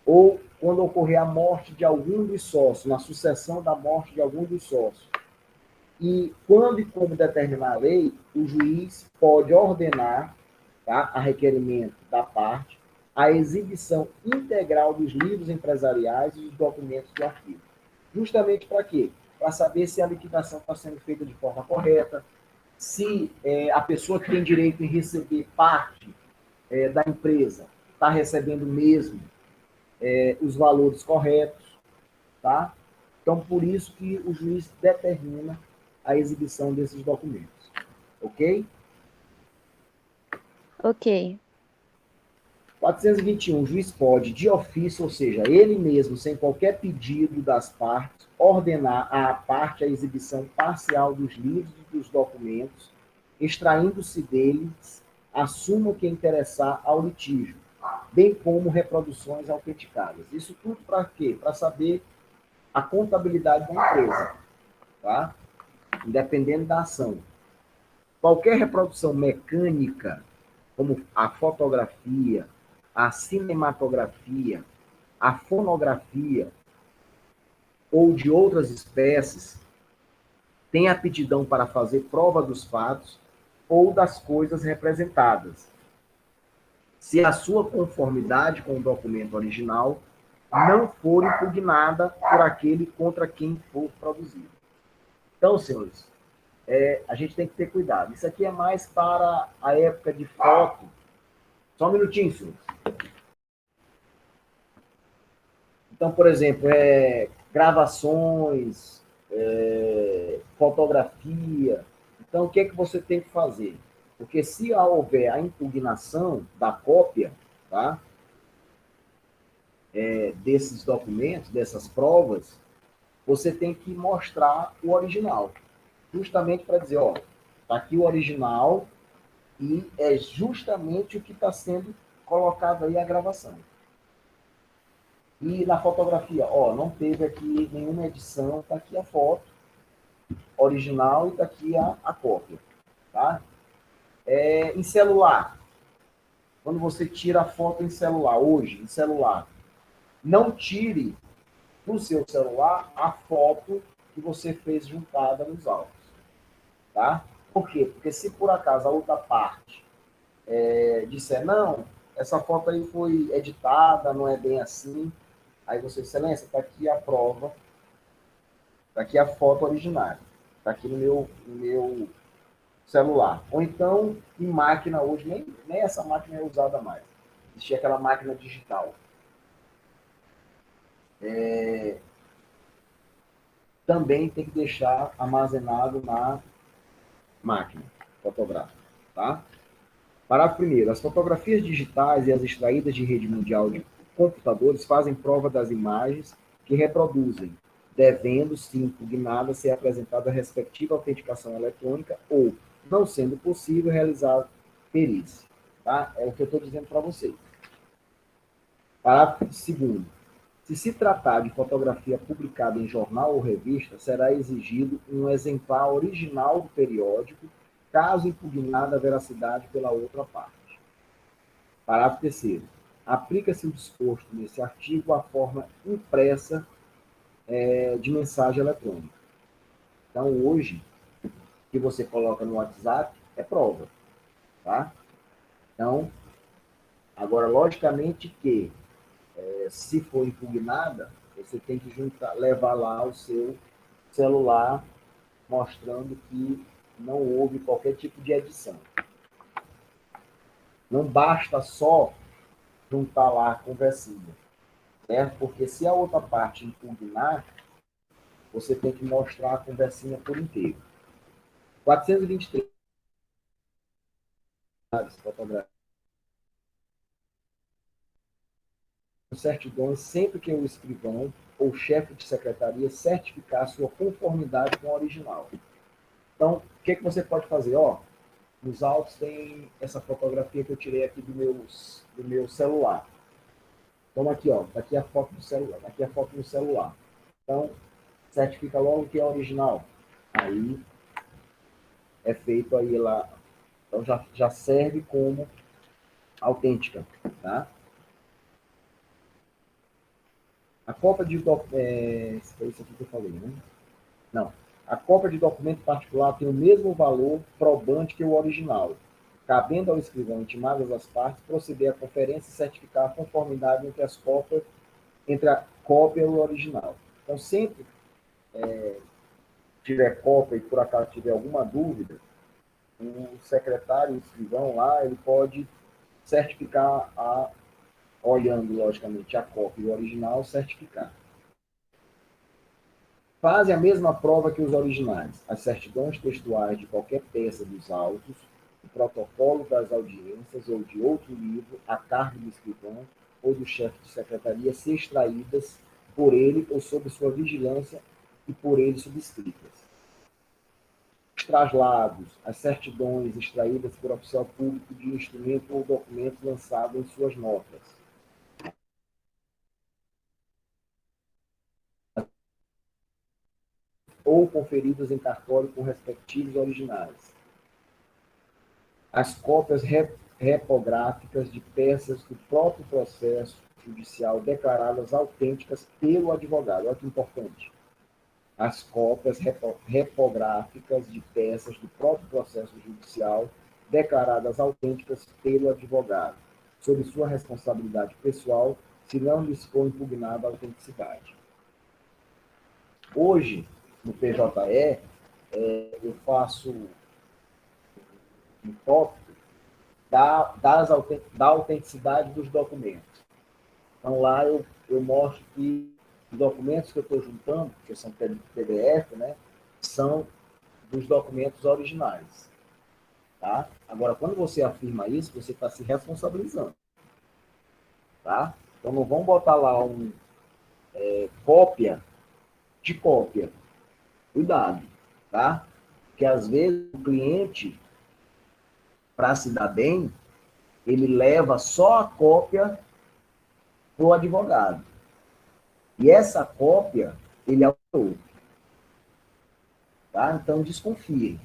ou quando ocorrer a morte de algum dos sócios, na sucessão da morte de algum dos sócios, e quando e como determinar a lei, o juiz pode ordenar, tá, a requerimento da parte, a exibição integral dos livros empresariais e dos documentos do arquivo. Justamente para quê? Para saber se a liquidação está sendo feita de forma correta, se a pessoa que tem direito em receber parte da empresa está recebendo mesmo os valores corretos, tá? Então, por isso que o juiz determina a exibição desses documentos. Ok? Ok. 421. O juiz pode, de ofício, ou seja, ele mesmo, sem qualquer pedido das partes, ordenar à parte a exibição parcial dos livros e dos documentos, extraindo-se deles a suma que interessar ao litígio, bem como reproduções autenticadas. Isso tudo para quê? Para saber a contabilidade da empresa, tá? Independente da ação. Qualquer reprodução mecânica, como a fotografia, a cinematografia, a fonografia ou de outras espécies, tem aptidão para fazer prova dos fatos ou das coisas representadas, se a sua conformidade com o documento original não for impugnada por aquele contra quem for produzido. Então, senhores, a gente tem que ter cuidado. Isso aqui é mais para a época de foto. Só um minutinho, senhores. Então, por exemplo, gravações, fotografia. Então, o que é que você tem que fazer? Porque se houver a impugnação da cópia, tá, desses documentos, dessas provas, você tem que mostrar o original. Justamente para dizer, ó, está aqui o original e é justamente o que está sendo colocado aí a gravação. E na fotografia, ó, não teve aqui nenhuma edição, está aqui a foto original e está aqui a cópia, tá? Em celular, quando você tira a foto em celular, hoje, em celular, não tire do seu celular a foto que você fez juntada nos autos, tá? Por quê? Porque se por acaso a outra parte disser, não, essa foto aí foi editada, não é bem assim, aí você, excelência, está aqui a prova, está aqui a foto originária, está aqui no meu celular. Ou então, em máquina hoje, nem essa máquina é usada mais. Existia aquela máquina digital. Também tem que deixar armazenado na máquina fotográfica, tá? Parágrafo 1º. As fotografias digitais e as extraídas de rede mundial de computadores fazem prova das imagens que reproduzem, devendo, se impugnada, ser apresentada a respectiva autenticação eletrônica ou, não sendo possível, realizar perícia. Tá? É o que eu estou dizendo para vocês. Parágrafo 2º. Se tratar de fotografia publicada em jornal ou revista, será exigido um exemplar original do periódico, caso impugnada a veracidade pela outra parte. Parágrafo 3º. Aplica-se o disposto nesse artigo à forma impressa de mensagem eletrônica. Então, hoje, o que você coloca no WhatsApp é prova, tá? Então, agora, logicamente que, se for impugnada, você tem que levar lá o seu celular mostrando que não houve qualquer tipo de edição. Não basta só juntar lá a conversinha, certo? Porque se a outra parte impugnar, você tem que mostrar a conversinha por inteiro. 423. Fotografia. certidões sempre que o escrivão ou chefe de secretaria certificar sua conformidade com o original. Então, o que você pode fazer? Nos autos tem essa fotografia que eu tirei aqui do meu celular. Então, aqui, tá aqui a foto do celular, aqui a foto do celular. Então, certifica logo que é original. Aí, é feito aí lá. Então, já serve como autêntica, tá? A cópia de foi isso aqui que eu falei, né? Não. A cópia de documento particular tem o mesmo valor probante que o original, cabendo ao escrivão intimadas as partes proceder à conferência e certificar a conformidade entre a cópia e o original. Então, sempre tiver cópia e por acaso tiver alguma dúvida, o secretário, o escrivão lá, ele pode certificar, olhando, logicamente, a cópia e o original, certificar. Fazem a mesma prova que os originais, as certidões textuais de qualquer peça dos autos, o protocolo das audiências ou de outro livro, a cargo do escrivão ou do chefe de secretaria, ser extraídas por ele ou sob sua vigilância e por ele subscritas. Os traslados, as certidões extraídas por oficial público de instrumento ou documento lançado em suas notas. Ou conferidas em cartório com respectivos originais. As cópias repográficas de peças do próprio processo judicial declaradas autênticas pelo advogado. Olha que importante. As cópias repográficas de peças do próprio processo judicial declaradas autênticas pelo advogado, sob sua responsabilidade pessoal, se não lhes for impugnada a autenticidade. Hoje, no PJE, eu faço um tópico da autenticidade dos documentos. Então, lá eu mostro que os documentos que eu estou juntando, que são PDF, né, são dos documentos originais. Tá? Agora, quando você afirma isso, você está se responsabilizando. Tá? Então, não vão botar lá cópia de cópia. Cuidado. Tá? Porque, às vezes, o cliente, para se dar bem, ele leva só a cópia para o advogado. E essa cópia, ele alterou. Tá? Então, desconfiem.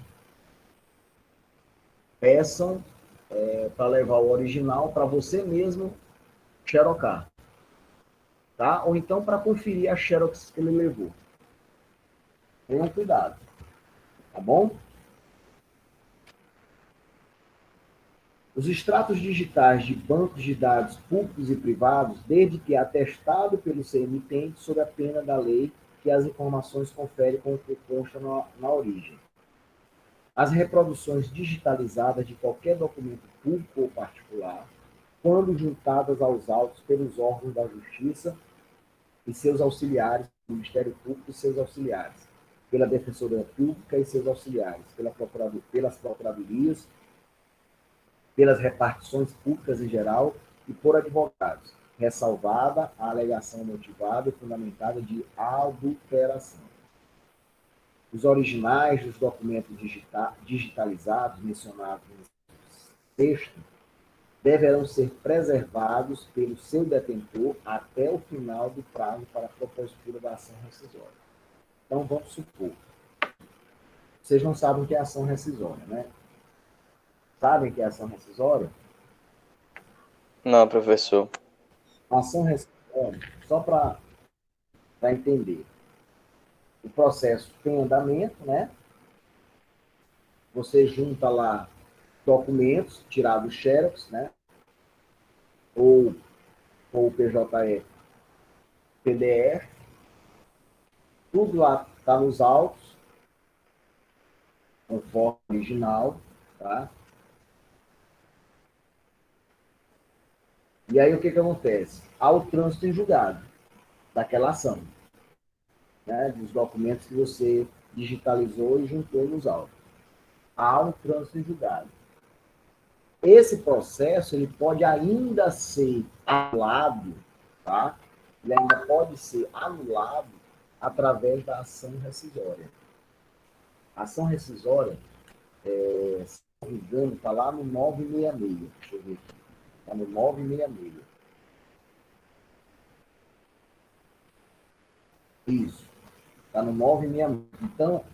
Peçam para levar o original para você mesmo xerocar. Tá? Ou então para conferir a xerox que ele levou. Tenham cuidado. Tá bom? Os extratos digitais de bancos de dados públicos e privados, desde que atestado pelo seu emitente sob a pena da lei que as informações conferem com o que consta na origem. As reproduções digitalizadas de qualquer documento público ou particular, quando juntadas aos autos pelos órgãos da Justiça e seus auxiliares, Ministério Público e seus auxiliares, pela Defensoria Pública e seus auxiliares, pelas procuradorias, pelas repartições públicas em geral e por advogados, ressalvada a alegação motivada e fundamentada de adulteração. Os originais dos documentos digitalizados mencionados no texto deverão ser preservados pelo seu detentor até o final do prazo para a propositura da ação rescisória. Então, vamos supor. Vocês não sabem o que é ação rescisória, né? Sabem o que é ação rescisória? Não, professor. A ação rescisória, só para entender. O processo tem andamento, né? Você junta lá documentos, tirados xerox, né? Ou PJE PDF, tudo lá está nos autos, conforme original, tá? E aí o que acontece? Há o trânsito em julgado daquela ação, né? Dos documentos que você digitalizou e juntou nos autos. Há um trânsito em julgado. Esse processo ele pode ainda ser anulado, tá? Ele ainda pode ser anulado através da ação rescisória. A ação rescisória, se não me engano, está lá no 966. Deixa eu ver aqui. Está no 966. Isso. Está no 966. Então,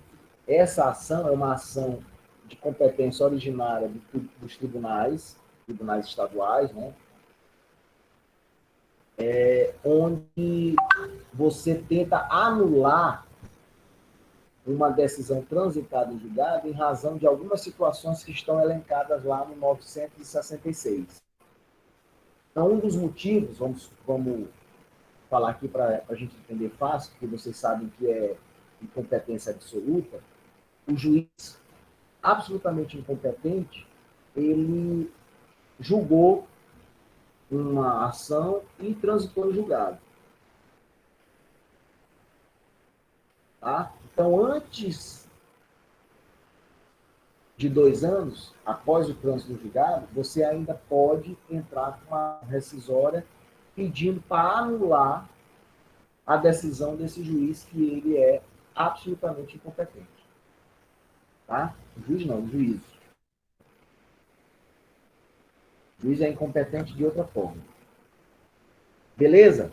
essa ação é uma ação de competência originária dos tribunais estaduais, né? Onde você tenta anular uma decisão transitada em julgado em razão de algumas situações que estão elencadas lá no 966. Então, um dos motivos, vamos falar aqui para a gente entender fácil, porque vocês sabem que é incompetência absoluta, o juiz absolutamente incompetente, ele julgou uma ação e transitou em julgado. Tá? Então, antes de 2 anos, após o trânsito do julgado, você ainda pode entrar com uma rescisória pedindo para anular a decisão desse juiz que ele é absolutamente incompetente. Tá? O juiz não, o juiz. O juiz é incompetente de outra forma. Beleza?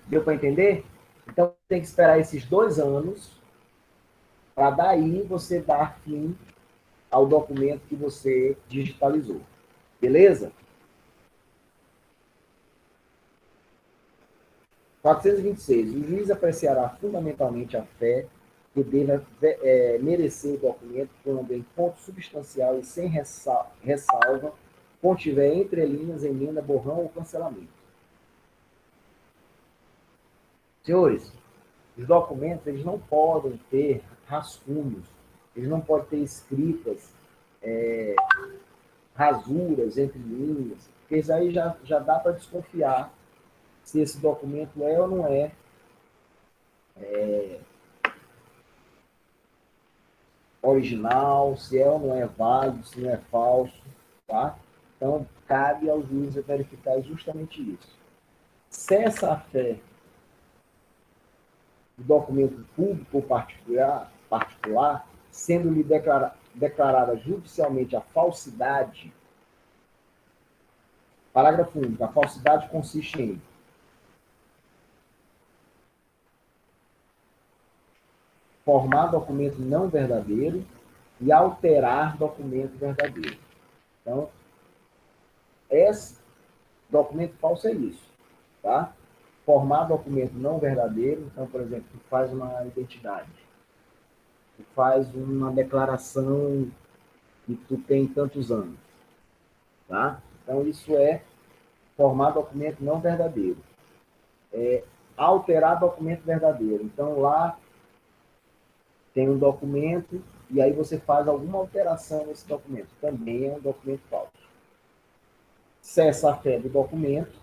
Deu para entender? Então, tem que esperar esses 2 anos para daí você dar fim ao documento que você digitalizou. Beleza? 426. O juiz apreciará fundamentalmente a fé que deva merecer o documento quando em ponto substancial e sem ressalva contiver entre linhas, emenda, borrão ou cancelamento. Senhores, os documentos eles não podem ter rascunhos, eles não podem ter escritas, rasuras entre linhas, porque isso aí já dá para desconfiar se esse documento é ou não é, original, se é ou não é válido, se não é falso, tá? Então, cabe ao juiz verificar justamente isso. Cessa a fé do documento público ou particular, sendo-lhe declarada judicialmente a falsidade. Parágrafo único. A falsidade consiste em formar documento não verdadeiro e alterar documento verdadeiro. Então, esse documento falso é isso, tá? Formar documento não verdadeiro, então, por exemplo, tu faz uma identidade, tu faz uma declaração que tu tem tantos anos, tá? Então, isso é formar documento não verdadeiro. Alterar documento verdadeiro. Então, lá tem um documento e aí você faz alguma alteração nesse documento. Também é um documento falso. Cessa a fé do documento.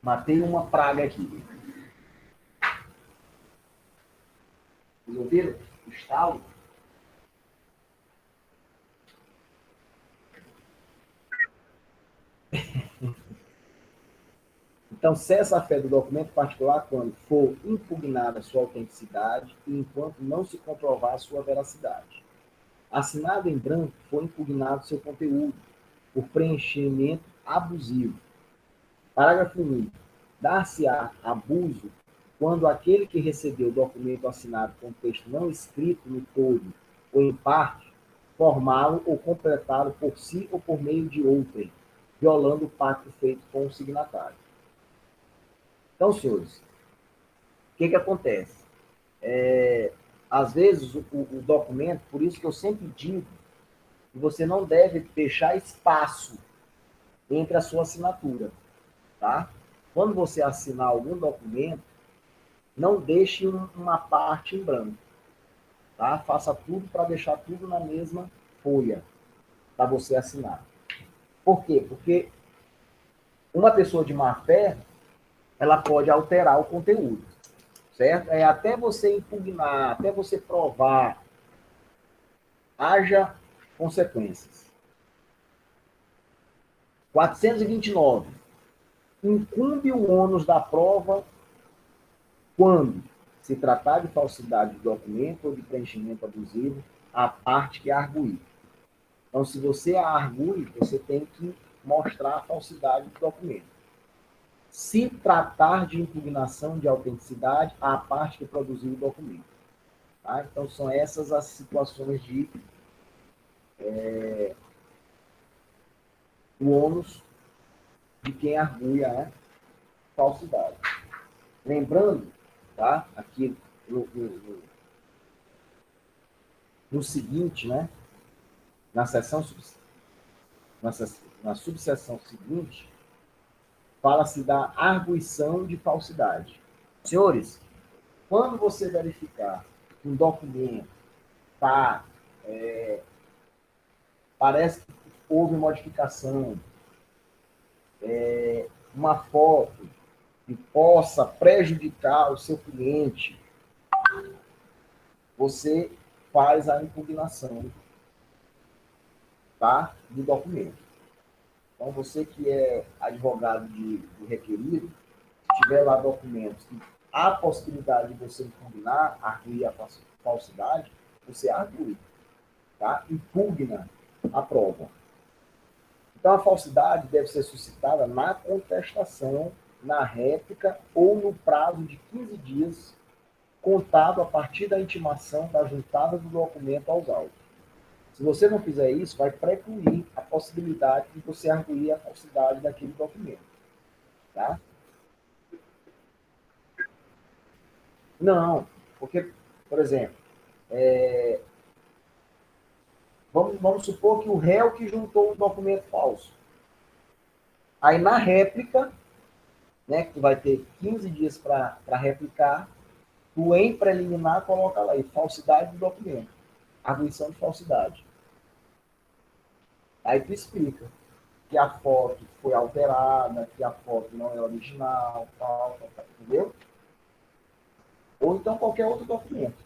Matei uma praga aqui. Vocês ouviram? O estalo? Então, cessa a fé do documento particular quando for impugnada sua autenticidade e enquanto não se comprovar sua veracidade. Assinado em branco, for impugnado seu conteúdo por preenchimento abusivo. Parágrafo único. Dar-se-á abuso quando aquele que recebeu o documento assinado com texto não escrito no todo ou em parte, formá-lo ou completá-lo por si ou por meio de outrem, violando o pacto feito com o signatário. Então, senhores, o que acontece? Às vezes, o documento, por isso que eu sempre digo que você não deve deixar espaço entre a sua assinatura, tá? Quando você assinar algum documento, não deixe uma parte em branco, tá? Faça tudo para deixar tudo na mesma folha para você assinar. Por quê? Porque uma pessoa de má fé, ela pode alterar o conteúdo. certo? É até você impugnar, até você provar, haja consequências. 429. Incumbe o ônus da prova quando se tratar de falsidade de documento ou de preenchimento abusivo, a parte que arguir. Então, se você argue, você tem que mostrar a falsidade do documento. Se tratar de impugnação de autenticidade, a parte que produziu o documento. Tá? Então, são essas as situações de o ônus de quem argue a falsidade. Lembrando, tá? Aqui no seguinte, né? Na subseção seguinte, fala-se da arguição de falsidade. Senhores, quando você verificar um documento, tá, parece que houve modificação, uma foto que possa prejudicar o seu cliente, você faz a impugnação, tá, do documento. Então, você que é advogado do requerido, se tiver lá documentos que há possibilidade de você impugnar, arguir a falsidade, você argue, tá? Impugna a prova. Então, a falsidade deve ser suscitada na contestação, na réplica ou no prazo de 15 dias, contado a partir da intimação da juntada do documento aos autos. Se você não fizer isso, vai precluir a possibilidade de você arguir a falsidade daquele documento. Tá? Não, porque, por exemplo, vamos supor que o réu que juntou um documento falso. Aí, na réplica, né, que tu vai ter 15 dias para replicar, tu, em preliminar, coloca lá aí, falsidade do documento. Arguição de falsidade. Aí tu explica que a foto foi alterada, que a foto não é original, tal, entendeu? Ou então qualquer outro documento.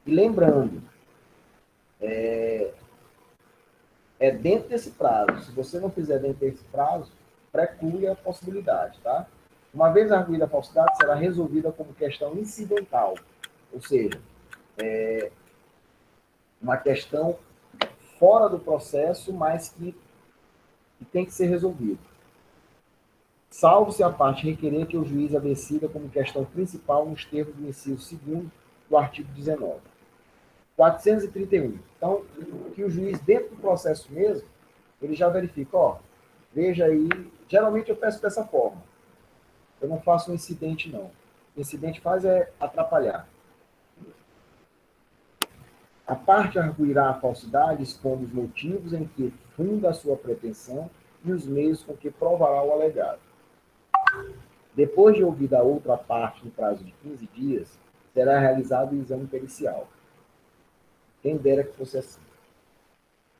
E lembrando, é dentro desse prazo. Se você não fizer dentro desse prazo, preclui a possibilidade, tá? Uma vez arguída a falsidade, será resolvida como questão incidental. Ou seja, uma questão fora do processo, mas que tem que ser resolvido. Salvo se a parte requerer que o juiz a decida como questão principal nos termos do inciso 2º do artigo 19. 431. Então, que o juiz, dentro do processo mesmo, ele já verifica, ó, veja aí, geralmente eu peço dessa forma. Eu não faço um incidente, não. O incidente faz é atrapalhar. A parte arguirá a falsidade expondo os motivos em que funda a sua pretensão e os meios com que provará o alegado. Depois de ouvida a outra parte no prazo de 15 dias, será realizado o exame pericial. Quem dera que fosse assim.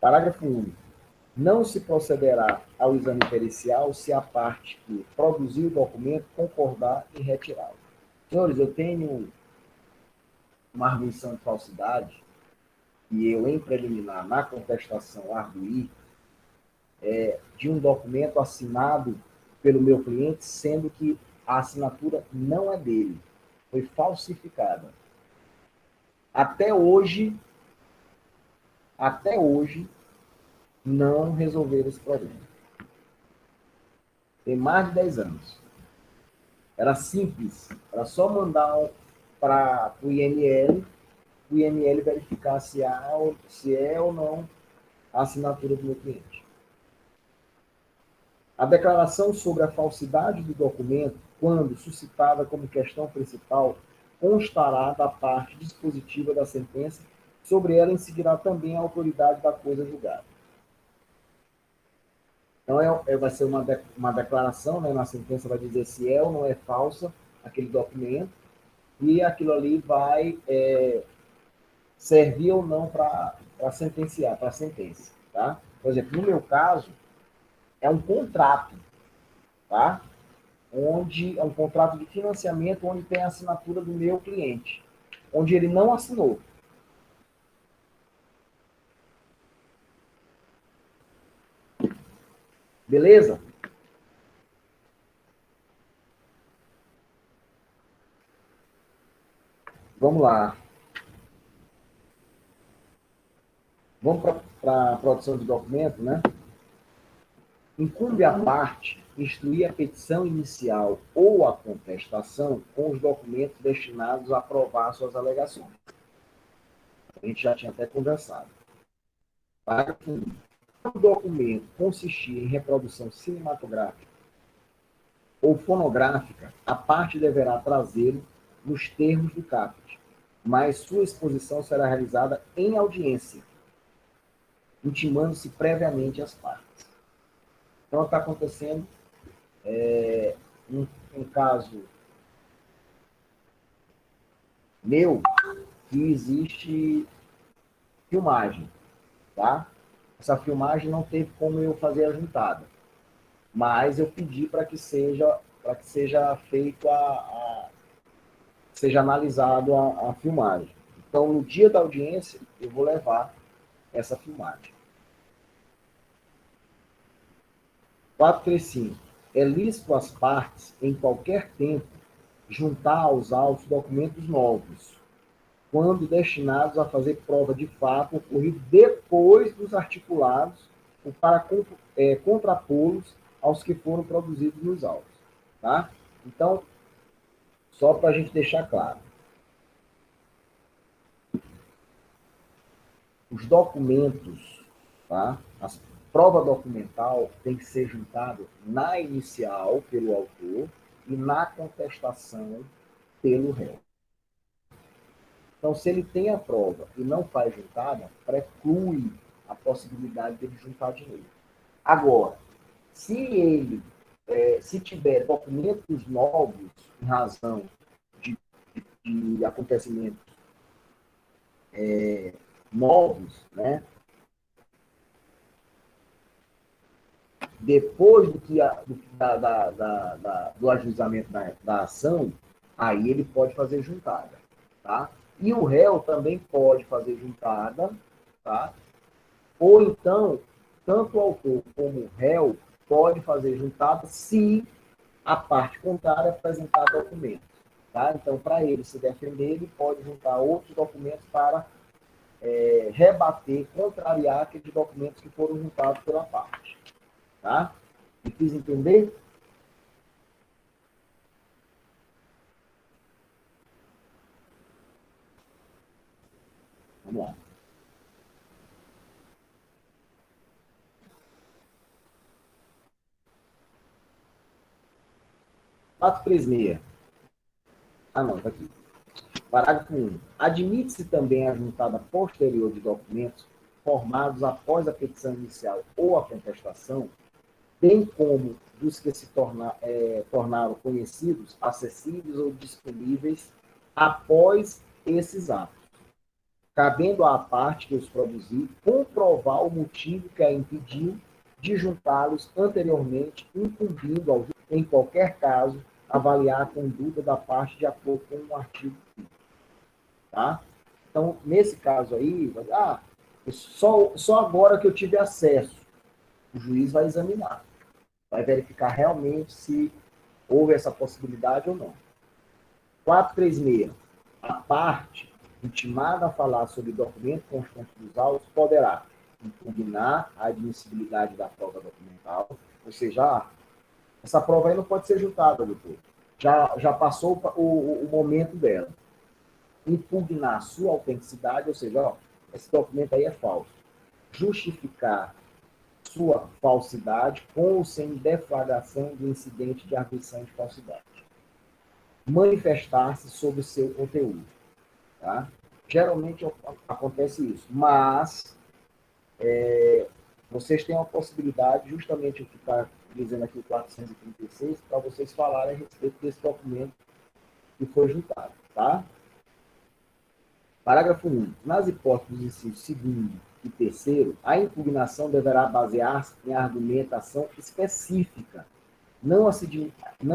Parágrafo único. Não se procederá ao exame pericial se a parte que produziu o documento concordar em retirá-lo. Senhores, eu tenho uma arguição de falsidade e eu, em preliminar, na contestação, arguí de um documento assinado pelo meu cliente, sendo que a assinatura não é dele, foi falsificada. Até hoje, não resolveram esse problema. Tem mais de 10 anos. Era simples, era só mandar para o IML verificar se é ou não a assinatura do meu cliente. A declaração sobre a falsidade do documento, quando suscitada como questão principal, constará da parte dispositiva da sentença, sobre ela incidirá também a autoridade da coisa julgada. Então, vai ser uma declaração, né, na sentença vai dizer se é ou não é falsa aquele documento, e aquilo ali vai servir ou não para sentenciar, para a sentença. Tá? Por exemplo, no meu caso, é um contrato, tá? onde é um contrato de financiamento onde tem a assinatura do meu cliente, onde ele não assinou. Beleza? Vamos lá. Vamos para a produção de documento, né? Incumbe à parte instruir a petição inicial ou a contestação com os documentos destinados a provar suas alegações. A gente já tinha até conversado. Parágrafo 1. Se o documento consistir em reprodução cinematográfica ou fonográfica, a parte deverá trazê-lo nos termos do caput, mas sua exposição será realizada em audiência, intimando-se previamente as partes. Então, está acontecendo um caso meu que existe filmagem, tá? Essa filmagem não teve como eu fazer a juntada, mas eu pedi para que seja feito seja analisado a filmagem. Então, no dia da audiência, eu vou levar essa filmagem. 435. É lícito às partes, em qualquer tempo, juntar aos autos documentos novos, quando destinados a fazer prova de fato ocorrido depois dos articulados, ou para contrapô-los aos que foram produzidos nos autos. Tá? Então, só para a gente deixar claro. Os documentos, tá? A prova documental tem que ser juntada na inicial, pelo autor, e na contestação, pelo réu. Então, se ele tem a prova e não faz juntada, preclui a possibilidade de ele juntar dinheiro. Agora, se tiver documentos novos em razão de acontecimentos novos, né? Depois do ajuizamento da ação, aí ele pode fazer juntada, tá? E o réu também pode fazer juntada, tá? Ou então, tanto o autor como o réu pode fazer juntada se a parte contrária apresentar documentos, tá? Então, para ele se defender, ele pode juntar outros documentos para rebater, contrariar aqueles documentos que foram juntados pela parte. Tá? Me fiz entender? Vamos lá. Parágrafo 36. Ah, não, está aqui. Parágrafo 1. Admite-se também a juntada posterior de documentos formados após a petição inicial ou a contestação, bem como dos que se tornaram conhecidos, acessíveis ou disponíveis após esses atos, cabendo à parte que os produzir comprovar o motivo que a impediu de juntá-los anteriormente, incumbindo ao juiz, em qualquer caso, avaliar a conduta da parte de acordo com o artigo 5. Tá? Então, nesse caso aí, só agora que eu tive acesso, o juiz vai examinar, vai verificar realmente se houve essa possibilidade ou não. 436. A parte intimada a falar sobre documento constante dos autos poderá impugnar a admissibilidade da prova documental, ou seja, essa prova aí não pode ser juntada, doutor. Já passou o momento dela. Impugnar sua autenticidade, ou seja, esse documento aí é falso. Justificar sua falsidade com ou sem deflagração do incidente de arguição de falsidade. Manifestar-se sobre o seu conteúdo. Tá? Geralmente acontece isso, mas vocês têm a possibilidade, justamente o que está dizendo aqui o 436, para vocês falarem a respeito desse documento que foi juntado. Tá? Parágrafo 1. Nas hipóteses do inciso 2º e 3º, a impugnação deverá basear-se em argumentação específica não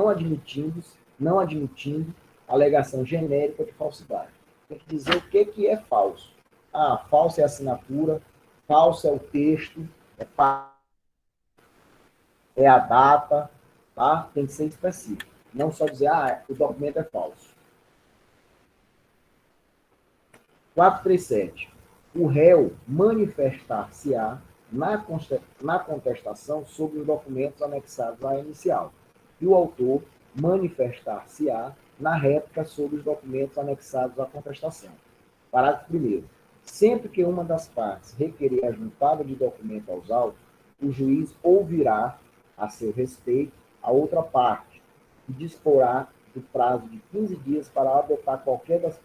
admitindo, não admitindo alegação genérica de falsidade. Tem que dizer o que é falso. Ah, falso é a assinatura, falso é o texto, é a data, tá? Tem que ser específico. Não só dizer, o documento é falso. 437. O réu manifestar-se-á na contestação sobre os documentos anexados à inicial. E o autor manifestar-se-á na réplica sobre os documentos anexados à contestação. Parágrafo 1º. Sempre que uma das partes requerer a juntada de documento aos autos, o juiz ouvirá, a seu respeito, a outra parte, e disporá do prazo de 15 dias para adotar qualquer das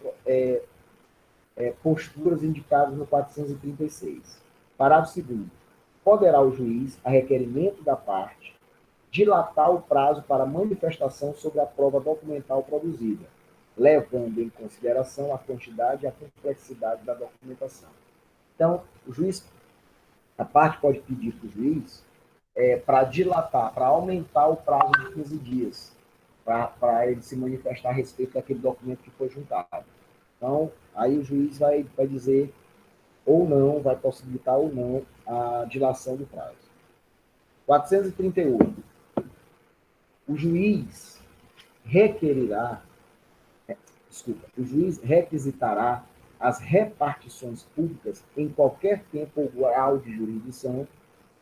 posturas indicadas no 436. Parágrafo 2º. Poderá o juiz, a requerimento da parte, dilatar o prazo para manifestação sobre a prova documental produzida, levando em consideração a quantidade e a complexidade da documentação. Então, a parte pode pedir para o juiz para dilatar, para aumentar o prazo de 15 dias, para ele se manifestar a respeito daquele documento que foi juntado. Então, aí o juiz vai dizer ou não, vai possibilitar ou não a dilação do prazo. 438. O juiz requisitará as repartições públicas em qualquer tempo ou grau de jurisdição,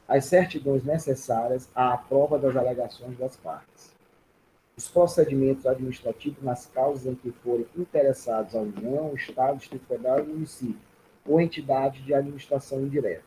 as certidões necessárias à prova das alegações das partes. Os procedimentos administrativos nas causas em que forem interessados a União, Estado, Distrito Federal e município, ou entidade de administração indireta.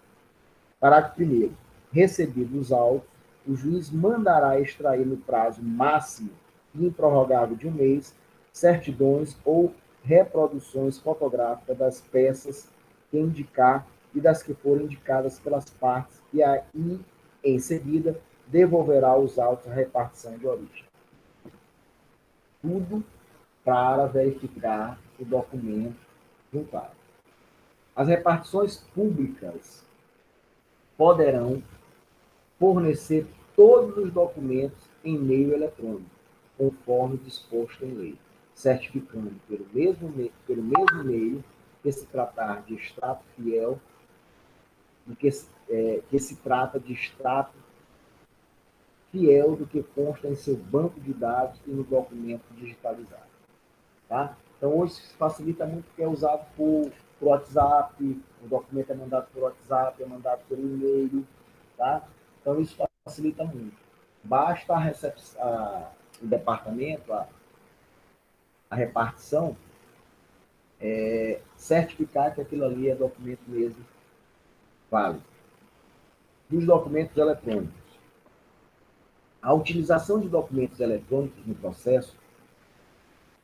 Parágrafo 1º. Recebidos os autos, o juiz mandará extrair no prazo máximo e improrrogável de 1 mês certidões ou reproduções fotográficas das peças que indicar e das que forem indicadas pelas partes e aí, em seguida, devolverá os autos à repartição de origem. Tudo para verificar o documento juntado. As repartições públicas poderão fornecer todos os documentos em meio eletrônico, conforme disposto em lei, certificando pelo mesmo meio que se tratar de extrato fiel, que se trata de extrato fiel do que consta em seu banco de dados e no documento digitalizado. Tá? Então, hoje se facilita muito porque é usado por WhatsApp, o documento é mandado por WhatsApp, é mandado por e-mail, tá? Então, isso facilita muito. Basta o departamento, a repartição, certificar que aquilo ali é documento mesmo válido. Dos documentos eletrônicos. A utilização de documentos eletrônicos no processo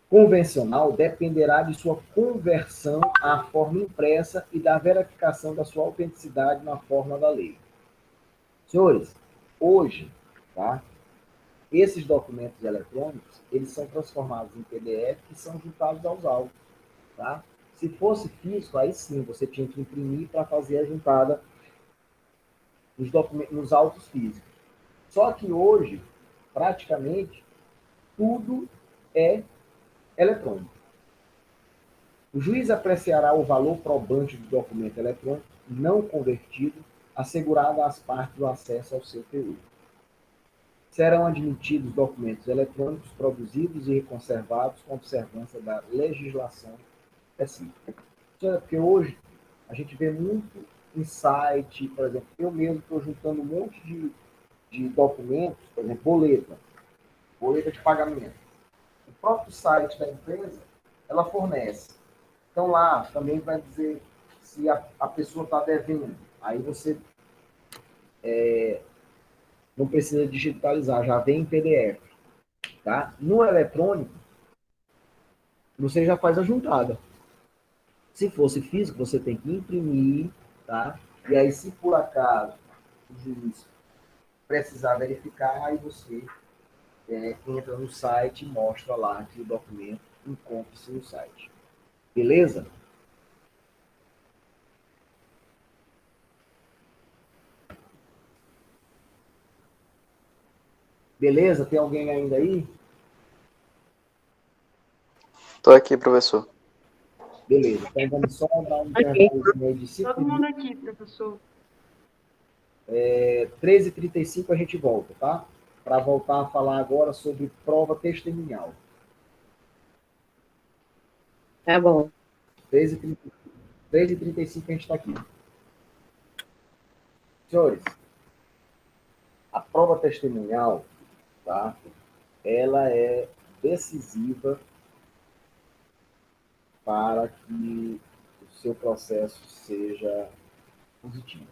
convencional dependerá de sua conversão à forma impressa e da verificação da sua autenticidade na forma da lei. Senhores, hoje, tá, esses documentos eletrônicos, eles são transformados em PDF e são juntados aos autos. Tá? Se fosse físico, aí sim, você tinha que imprimir para fazer a juntada nos autos físicos. Só que hoje, praticamente, tudo é eletrônico. O juiz apreciará o valor probante do documento eletrônico não convertido, assegurado às partes o acesso ao seu teor. Serão admitidos documentos eletrônicos produzidos e conservados com observância da legislação específica. Porque hoje a gente vê muito em site, por exemplo, eu mesmo estou juntando um monte de documentos, por exemplo, boleta de pagamento. O próprio site da empresa, ela fornece. Então lá também vai dizer se a pessoa está devendo. Aí você não precisa digitalizar, já vem em PDF. Tá? No eletrônico, você já faz a juntada. Se fosse físico, você tem que imprimir, tá? E aí, se por acaso o juiz precisar verificar, aí você entra no site e mostra lá que o documento encontra-se no site. Beleza? Beleza? Tem alguém ainda aí? Estou aqui, professor. Beleza. Então vamos só dar um Ok. intervalo aí de 5 Todo mundo minutos. aqui, professor. 13h35 a gente volta, tá? Para voltar a falar agora sobre prova testemunhal. Tá bom. 13h35 a gente está aqui. Senhores, a prova testemunhal, tá? Ela é decisiva para que o seu processo seja positivo.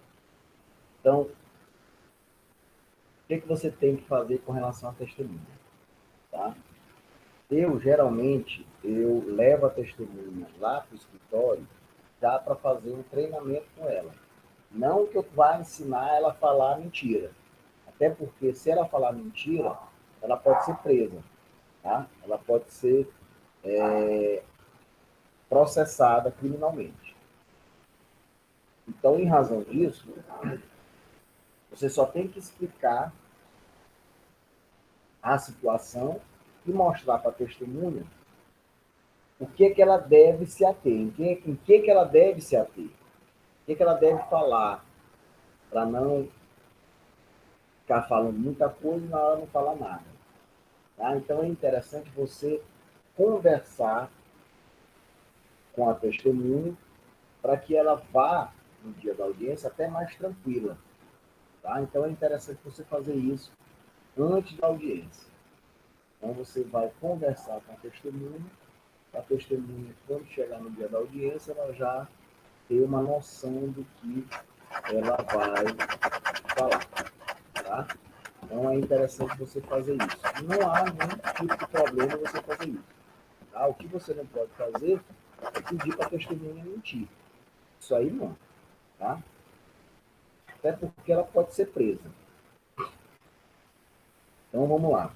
Então, o que você tem que fazer com relação à testemunha? Tá? Eu levo a testemunha lá para o escritório já para fazer um treinamento com ela. Não que eu vá ensinar ela a falar mentira. Até porque, se ela falar mentira, ela pode ser presa. Tá? Ela pode ser processada criminalmente. Então, em razão disso, você só tem que explicar a situação e mostrar para a testemunha o que ela deve se ater, em que ela deve se ater, o que ela deve falar, para não ficar falando muita coisa e na hora não falar nada. Tá? Então é interessante você conversar com a testemunha para que ela vá no dia da audiência até mais tranquila. Tá? Então é interessante você fazer isso antes da audiência. Então você vai conversar com a testemunha, quando chegar no dia da audiência, ela já tem uma noção do que ela vai falar. Tá? Então é interessante você fazer isso. Não há nenhum tipo de problema você fazer isso. Tá? O que você não pode fazer é pedir para a testemunha mentir. Isso aí não. Tá? Até porque ela pode ser presa. Então vamos lá.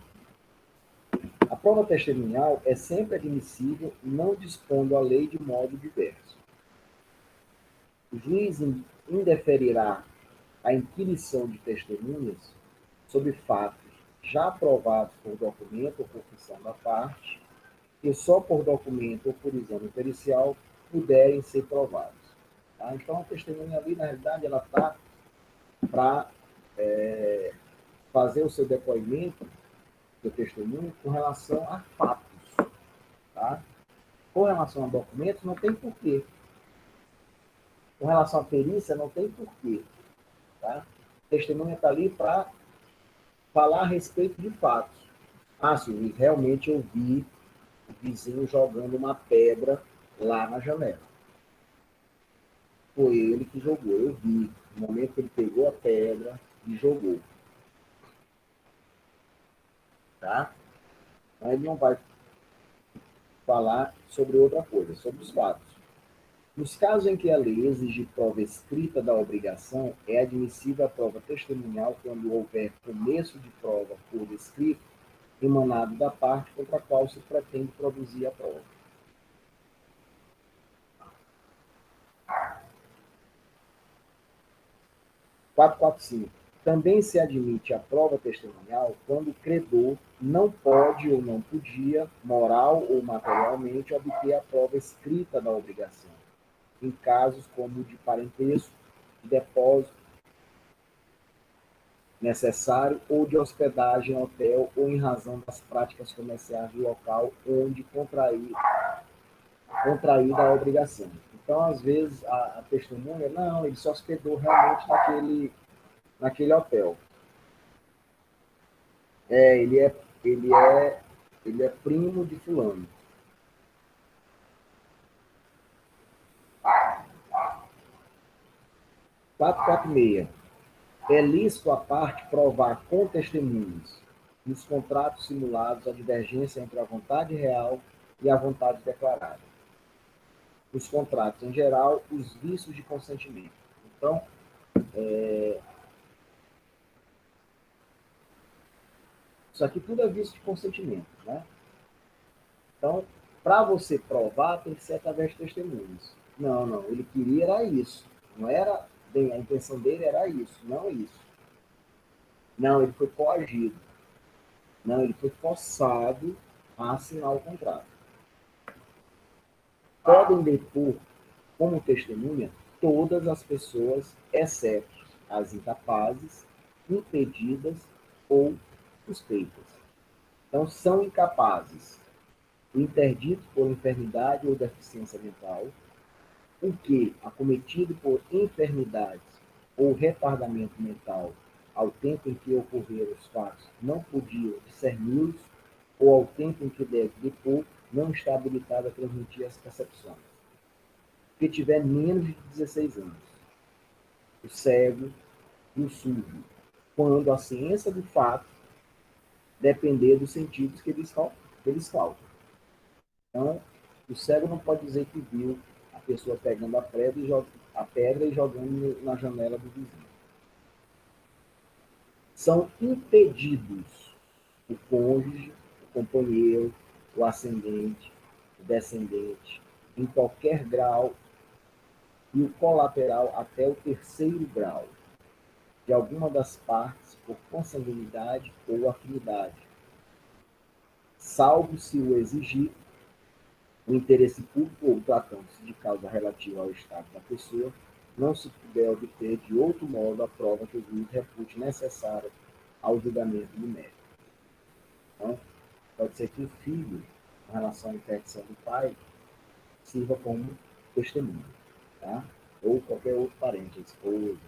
A prova testemunhal é sempre admissível, não dispondo a lei de modo diverso. O juiz indeferirá a inquirição de testemunhas sobre fatos já aprovados por documento ou confissão da parte, que só por documento ou por exame pericial puderem ser provados. Tá? Então, a testemunha ali, na realidade, ela está para fazer o seu depoimento, seu testemunho, com relação a fatos. Tá? Com relação a documentos, não tem porquê. Com relação à perícia, não tem porquê. Tá? A testemunha está ali para falar a respeito de fatos. Ah, sim, realmente eu vi o vizinho jogando uma pedra lá na janela. Foi ele que jogou, eu vi. No momento que ele pegou a pedra e jogou. Tá? Mas ele não vai falar sobre outra coisa, sobre os fatos. Nos casos em que a lei exige prova escrita da obrigação, é admissível a prova testemunhal quando houver começo de prova por escrito emanado da parte contra a qual se pretende produzir a prova. 445. Também se admite a prova testemunhal quando o credor não pode ou não podia, moral ou materialmente, obter a prova escrita da obrigação, em casos como de parentesco, de depósito necessário ou de hospedagem em hotel ou em razão das práticas comerciais do local onde contraída a obrigação. Então, às vezes, a testemunha, não, ele se hospedou realmente naquele hotel. Ele é primo de fulano. Quatrocentos e 46. É lícito a parte provar com testemunhas, nos contratos simulados, a divergência entre a vontade real e a vontade declarada. Nos contratos, em geral, os vícios de consentimento. Então, isso aqui tudo é vício de consentimento, né? Então, para você provar, tem que ser através de testemunhas. Não, ele queria era isso. Não era, a intenção dele era isso, não isso. Não, ele foi coagido. Não, ele foi forçado a assinar o contrato. Podem depor como testemunha todas as pessoas, exceto as incapazes, impedidas ou suspeitas. Então, são incapazes o interdito por enfermidade ou deficiência mental, o que, acometido por enfermidades ou retardamento mental, ao tempo em que ocorreram os fatos, não podia discerni-los, ou ao tempo em que deve depor, não está habilitado a transmitir as percepções. Que tiver menos de 16 anos, o cego e o surdo, quando a ciência do fato depender dos sentidos que eles faltam. Então, o cego não pode dizer que viu a pessoa pegando a pedra e jogando na janela do vizinho. São impedidos o cônjuge, o companheiro, o ascendente, o descendente, em qualquer grau, e o colateral até o terceiro grau, de alguma das partes por consanguinidade ou afinidade, salvo se o exigir o interesse público ou tratando-se de causa relativa ao estado da pessoa, não se puder obter de outro modo a prova que o juiz repute necessária ao julgamento do mérito. Então, pode ser que o filho, em relação à interdição do pai, sirva como testemunha, tá? Ou qualquer outro parente, esposa,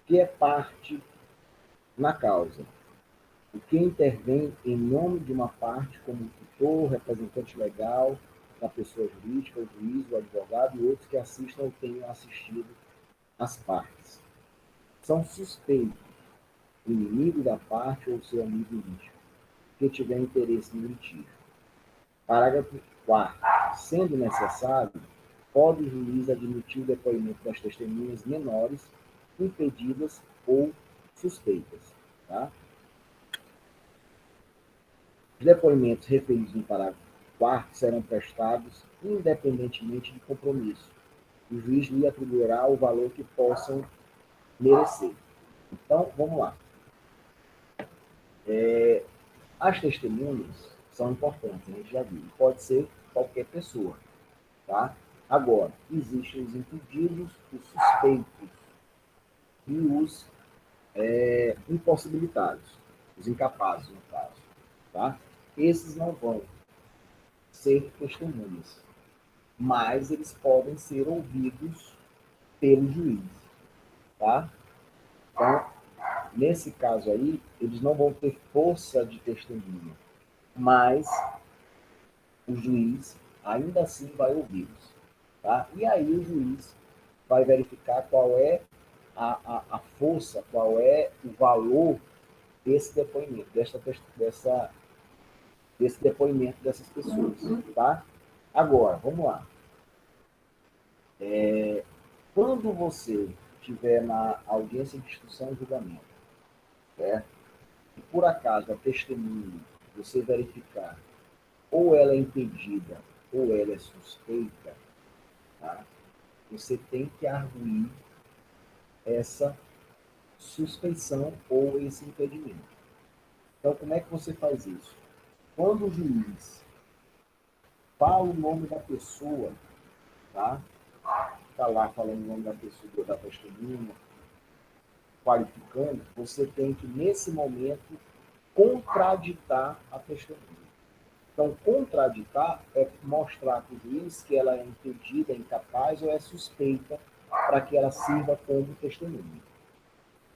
que é parte na causa. O que intervém em nome de uma parte como tutor, representante legal da pessoa jurídica, o juiz, o advogado e outros que assistam ou tenham assistido as partes. São suspeitos, inimigo da parte ou seu amigo íntimo, que tiver interesse no litígio. Parágrafo 4º. Sendo necessário, pode o juiz admitir o depoimento das testemunhas menores, impedidas ou suspeitas. Tá? Os depoimentos referidos no parágrafo 4º serão prestados independentemente de compromisso. O juiz lhe atribuirá o valor que possam merecer. Então, vamos lá. As testemunhas são importantes, a gente já viu. Pode ser qualquer pessoa. Tá? Agora, existem os impedidos, os suspeitos e os impossibilitados, os incapazes, no caso. Tá? Esses não vão ser testemunhas, mas eles podem ser ouvidos pelo juiz. Tá? Então, nesse caso aí, eles não vão ter força de testemunha, mas o juiz ainda assim vai ouvi-los. Tá? E aí o juiz vai verificar qual é a força, qual é o valor desse depoimento, desse depoimento dessas pessoas. Tá? Agora, vamos lá. Quando você estiver na audiência de instrução e julgamento, certo? E por acaso a testemunha, você verificar ou ela é impedida ou ela é suspeita, tá? Você tem que arguir essa suspeição ou esse impedimento. Então, como é que você faz isso? Quando o juiz fala o nome da pessoa, tá? Está lá falando o nome da pessoa, da testemunha, qualificando, você tem que, nesse momento, contraditar a testemunha. Então, contraditar é mostrar para o juiz que ela é impedida, é incapaz ou é suspeita para que ela sirva como testemunha.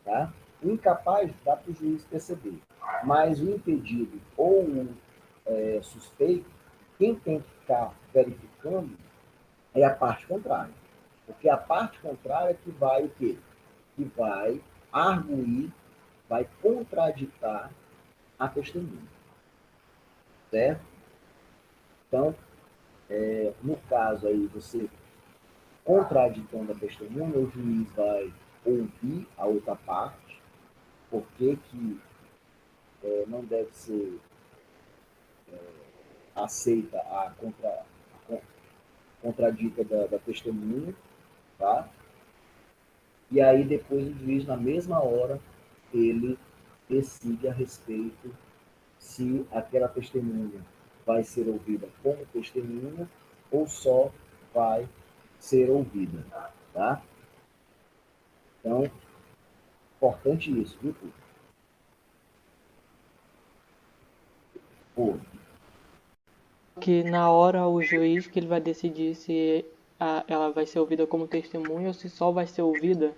Tá? O incapaz dá para o juiz perceber, mas o impedido ou o suspeito, quem tem que ficar verificando é a parte contrária. Porque a parte contrária que vai o quê? Que vai arguir, vai contraditar a testemunha. Certo? Então, no caso aí, você contraditando a testemunha, o juiz vai ouvir a outra parte, por que não deve ser aceita a contradita da testemunha, tá? E aí depois o juiz, na mesma hora, ele decide a respeito se aquela testemunha vai ser ouvida como testemunha ou só vai ser ouvida, tá? Então, importante isso, viu, Tudo? Pô, Que na hora o juiz que ele vai decidir se ela vai ser ouvida como testemunha ou se só vai ser ouvida,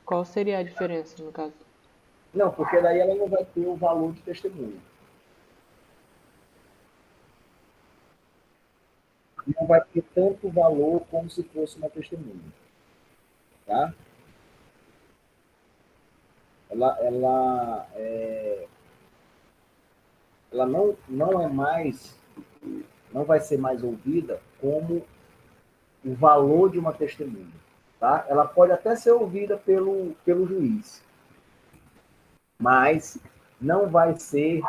qual seria a diferença no caso? não, porque daí ela não vai ter o valor de testemunha. Não vai ter tanto valor como se fosse uma testemunha, tá? Ela não é mais, não vai ser mais ouvida como o valor de uma testemunha, tá? Ela pode até ser ouvida pelo juiz, mas não vai ser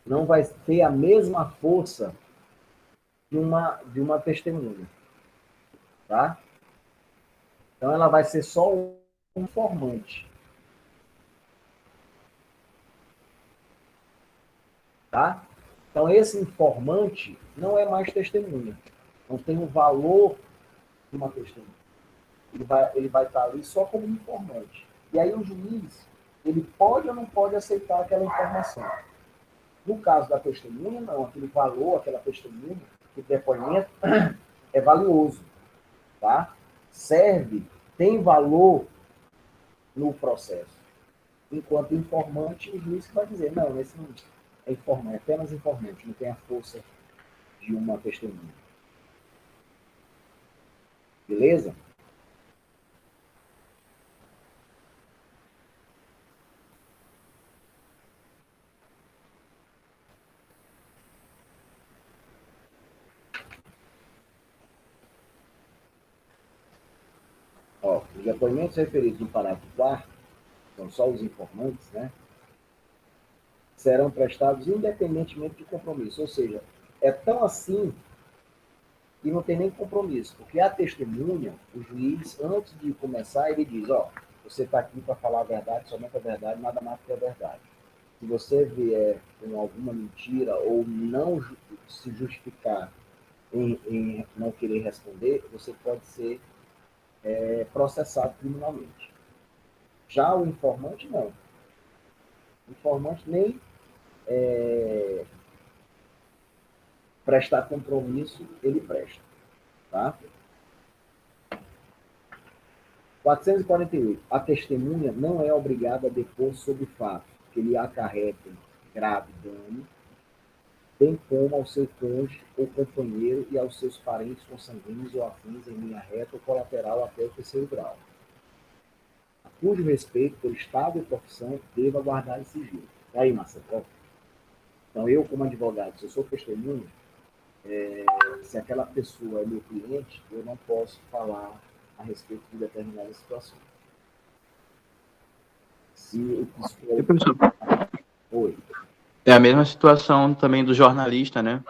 não vai ter a mesma força de uma testemunha, tá? Então ela vai ser só um informante, tá? Então esse informante não é mais testemunha, não tem o valor de uma testemunha. Ele vai estar ali só como informante. E aí o juiz, ele pode ou não pode aceitar aquela informação. No caso da testemunha, não. Aquele valor, aquela testemunha, o depoimento é valioso, tá? Serve, tem valor no processo. Enquanto informante, o juiz vai dizer, não, esse não é informante, é apenas informante, não tem a força de uma testemunha. Beleza? Ó, os depoimentos referidos no parágrafo 4º, são só os informantes, né? Serão prestados independentemente de compromisso. Ou seja, é tão assim que não tem nem compromisso, porque a testemunha, o juiz, antes de começar, ele diz, ó, você está aqui para falar a verdade, somente a verdade, nada mais que a verdade. Se você vier com alguma mentira ou não se justificar em não querer responder, você pode ser processado criminalmente. Já o informante, não. O informante nem prestar compromisso, ele presta. Tá? 448. A testemunha não é obrigada a depor sobre fatos que lhe acarretem grave dano, bem como ao seu cônjuge ou companheiro e aos seus parentes consanguíneos ou afins em linha reta ou colateral até o 3º grau, a cujo respeito, por estado e profissão, deva guardar esse sigilo. E aí, Marcelo? Então, eu, como advogado, se eu sou testemunha, se aquela pessoa é meu cliente, eu não posso falar a respeito de determinadas situações. Se o E, professor, Oi. é a mesma situação também do jornalista, né?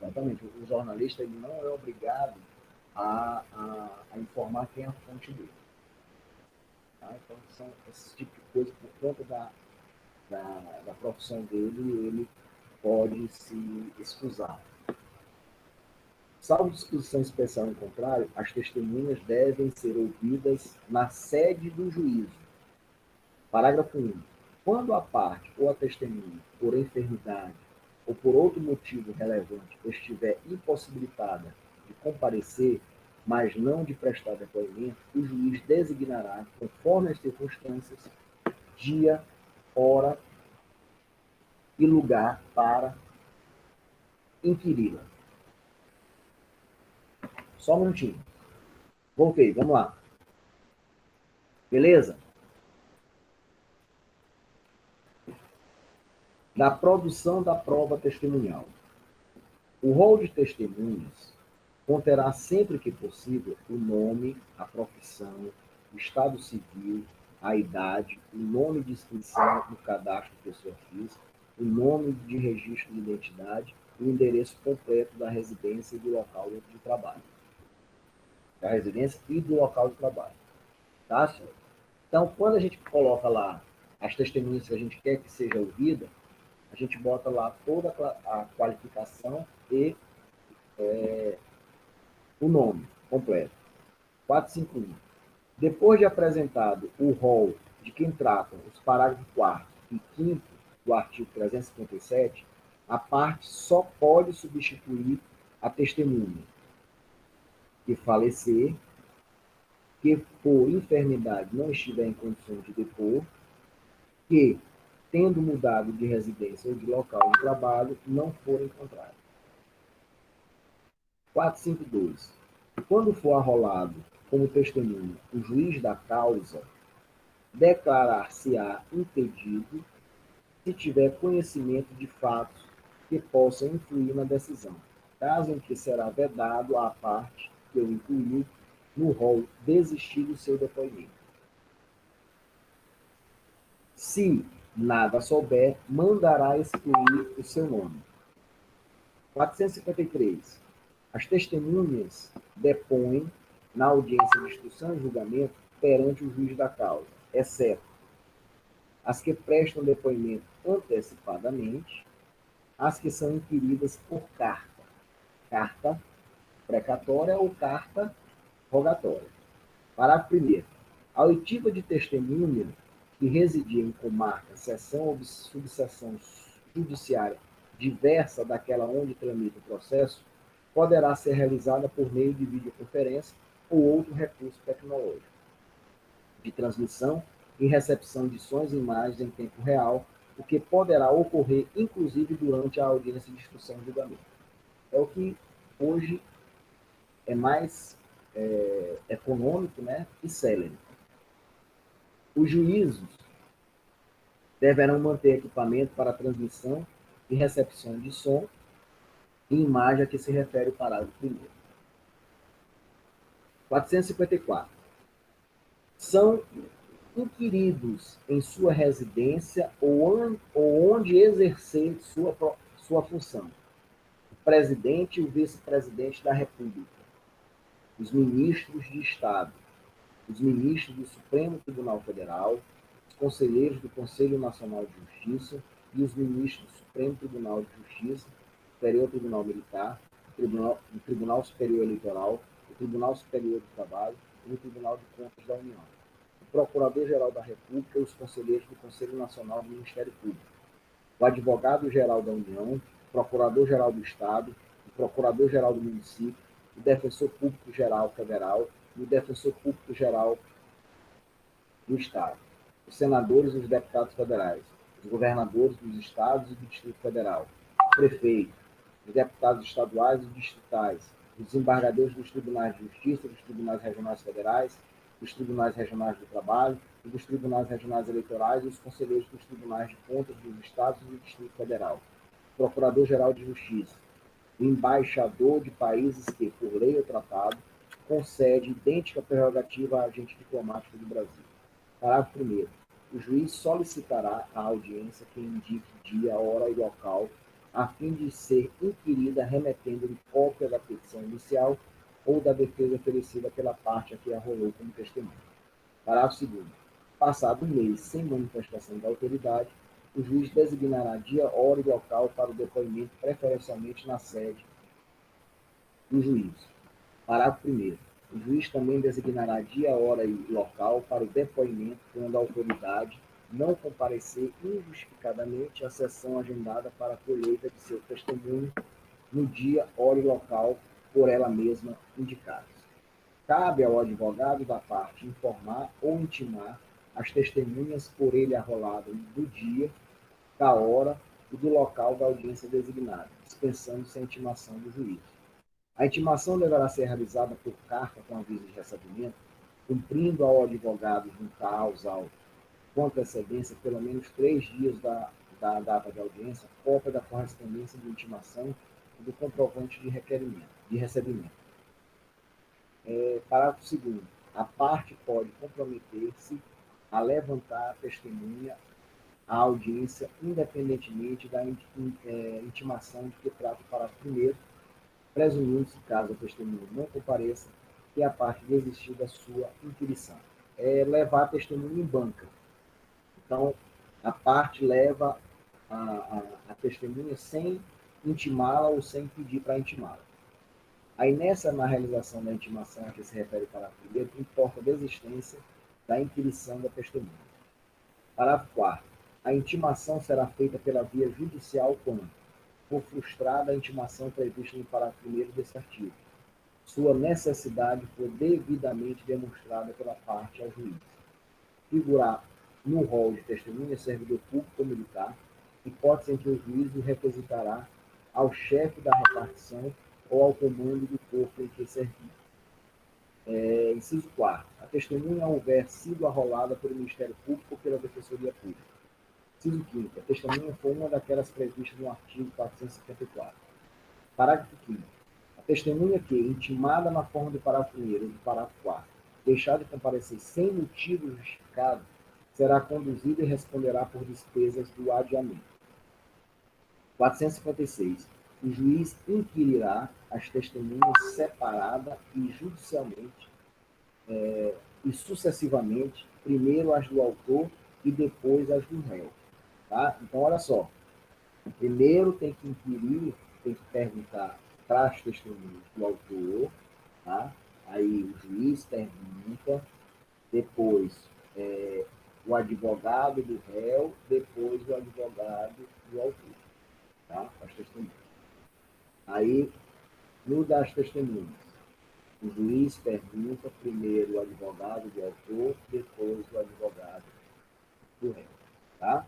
Exatamente. O jornalista ele não é obrigado a informar quem é a fonte dele. Tá? Então, são esse tipo de coisa, por conta da profissão dele, ele pode se excusar. Salvo disposição especial em contrário, as testemunhas devem ser ouvidas na sede do juízo. Parágrafo 1. Quando a parte ou a testemunha, por enfermidade ou por outro motivo relevante, estiver impossibilitada de comparecer, mas não de prestar depoimento, o juiz designará, conforme as circunstâncias, dia, hora e lugar para inquiri-la. Só um minutinho. Voltei, vamos lá. Beleza? Da produção da prova testemunhal. O rol de testemunhas conterá sempre que possível o nome, a profissão, o estado civil, a idade, o nome de inscrição no cadastro de pessoa física, o nome de registro de identidade e o endereço completo da residência e do local de trabalho. Da residência e do local de trabalho. Tá, senhor? Então, quando a gente coloca lá as testemunhas que a gente quer que seja ouvida, a gente bota lá toda a qualificação e o nome completo. 451. Depois de apresentado o rol de quem tratam os parágrafos 4º e 5º do artigo 357, a parte só pode substituir a testemunha que falecer, que por enfermidade não estiver em condições de depor, que, tendo mudado de residência ou de local de trabalho, não for encontrado. 452. Quando for arrolado como testemunha o juiz da causa, declarar-se-á impedido se tiver conhecimento de fatos que possam influir na decisão, caso em que será vedado à parte que o incluiu no rol desistir do seu depoimento. Se nada souber, mandará excluir o seu nome. 453. As testemunhas depõem na audiência de instrução e julgamento perante o juiz da causa, exceto as que prestam depoimento antecipadamente, as que são inquiridas por carta, carta precatória ou carta rogatória. Parágrafo 1º. A oitiva de testemunha que residia em comarca, seção ou subseção judiciária diversa daquela onde tramita o processo, poderá ser realizada por meio de videoconferência ou outro recurso tecnológico de transmissão e recepção de sons e imagens em tempo real, o que poderá ocorrer inclusive durante a audiência de instrução e julgamento. É o que hoje é mais econômico, né, e célere. Os juízos deverão manter equipamento para transmissão e recepção de som e imagem a que se refere o parágrafo 1º. 454. São inquiridos em sua residência ou onde exercer sua função o presidente e o vice-presidente da República, os ministros de Estado, os ministros do Supremo Tribunal Federal, os conselheiros do Conselho Nacional de Justiça e os ministros do Supremo Tribunal de Justiça, Superior Tribunal Militar, o Tribunal Superior Eleitoral, o Tribunal Superior do Trabalho e o Tribunal de Contas da União, o Procurador-Geral da República e os conselheiros do Conselho Nacional do Ministério Público, o Advogado-Geral da União, o Procurador-Geral do Estado, o Procurador-Geral do Município, o Defensor Público-Geral Federal e o Defensor Público-Geral do Estado, os senadores e os deputados federais, os governadores dos estados e do Distrito Federal, o prefeito, os deputados estaduais e distritais, os desembargadores dos tribunais de justiça, dos tribunais regionais federais, dos tribunais regionais do trabalho e dos tribunais regionais eleitorais e os conselheiros dos tribunais de contas dos estados e do Distrito Federal, o Procurador-Geral de Justiça, o embaixador de países que, por lei ou tratado, concede idêntica prerrogativa a agente diplomático do Brasil. Parágrafo 1º. O juiz solicitará a audiência que indique dia, hora e local, a fim de ser inquirida remetendo-lhe cópia da petição inicial ou da defesa oferecida pela parte a que arrolou como testemunha. Parágrafo 2º. Passado um mês sem manifestação da autoridade, o juiz designará dia, hora e local para o depoimento, preferencialmente na sede do juízo. Parágrafo 1º. O juiz também designará dia, hora e local para o depoimento quando a autoridade não comparecer injustificadamente à sessão agendada para a colheita de seu testemunho no dia, hora e local por ela mesma indicados. Cabe ao advogado da parte informar ou intimar as testemunhas por ele arrolado do dia, da hora e do local da audiência designada, dispensando-se a intimação do juiz. A intimação deverá ser realizada por carta com aviso de recebimento, cumprindo ao advogado juntar aos autos, com antecedência, pelo menos 3 dias da data de audiência, cópia da correspondência de intimação e do comprovante de requerimento, de recebimento. Parágrafo 2º. A parte pode comprometer-se a levantar a testemunha à audiência, independentemente da intimação de que trata o parágrafo 1º, presumindo-se, caso a testemunha não compareça, que a parte desistiu da sua inquirição. levar a testemunha em banca. Então, a parte leva a testemunha sem intimá-la ou sem pedir para intimá-la. Aí, na realização da intimação a que se refere o parágrafo 1º, importa a desistência da inquirição da testemunha. Parágrafo 4º. A intimação será feita pela via judicial quando for frustrada a intimação prevista no parágrafo 1º desse artigo, sua necessidade for devidamente demonstrada pela parte ao juiz. Figurar no rol de testemunha servidor público ou militar, hipótese em que o juiz o requisitará ao chefe da repartição ou ao comando do corpo em que servir. Inciso 4º. A testemunha houver sido arrolada pelo Ministério Público ou pela Defensoria Pública. Inciso 5º. A testemunha for uma daquelas previstas no artigo 454. Parágrafo 5º. A testemunha que, intimada na forma do parágrafo 1º ou do parágrafo 4º, deixar de comparecer sem motivo justificado, será conduzida e responderá por despesas do adiamento. 456. O juiz inquirirá as testemunhas separada e judicialmente e sucessivamente, primeiro as do autor e depois as do réu. Tá? Então, olha só. Primeiro tem que inquirir, tem que perguntar para as testemunhas do autor, tá? Aí o juiz pergunta, depois o advogado do réu, depois o advogado do autor, tá? As testemunhas. Aí, no das testemunhas, o juiz pergunta primeiro o advogado do autor, depois o advogado do réu, tá?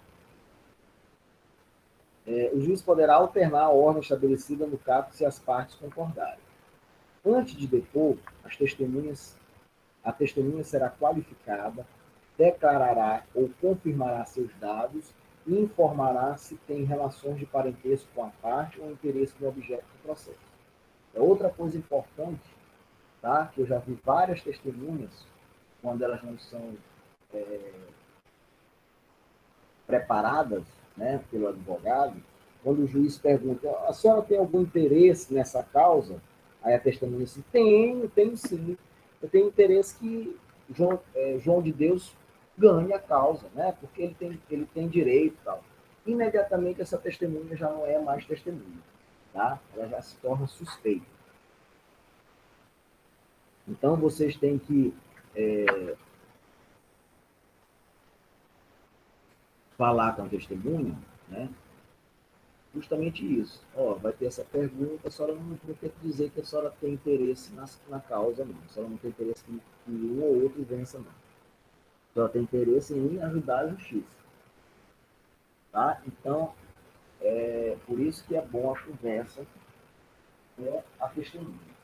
O juiz poderá alternar a ordem estabelecida no caput se as partes concordarem. Antes de depor, a testemunha será qualificada, declarará ou confirmará seus dados e informará se tem relações de parentesco com a parte ou interesse no objeto do processo. Outra coisa importante, tá? Que eu já vi várias testemunhas, quando elas não são preparadas, né, pelo advogado, quando o juiz pergunta, a senhora tem algum interesse nessa causa? Aí a testemunha diz, tenho sim. Eu tenho interesse que João de Deus ganhe a causa, né? Porque ele tem direito e tal. Imediatamente essa testemunha já não é mais testemunha, tá? Ela já se torna suspeita. Então vocês têm que falar com a testemunha, né? Justamente isso. Vai ter essa pergunta, a senhora não tem que dizer que a senhora tem interesse na causa, não. A senhora não tem interesse que um ou outro vença, não. A senhora tem interesse em ajudar a justiça. Tá? Então, por isso que é bom a conversa com a testemunha.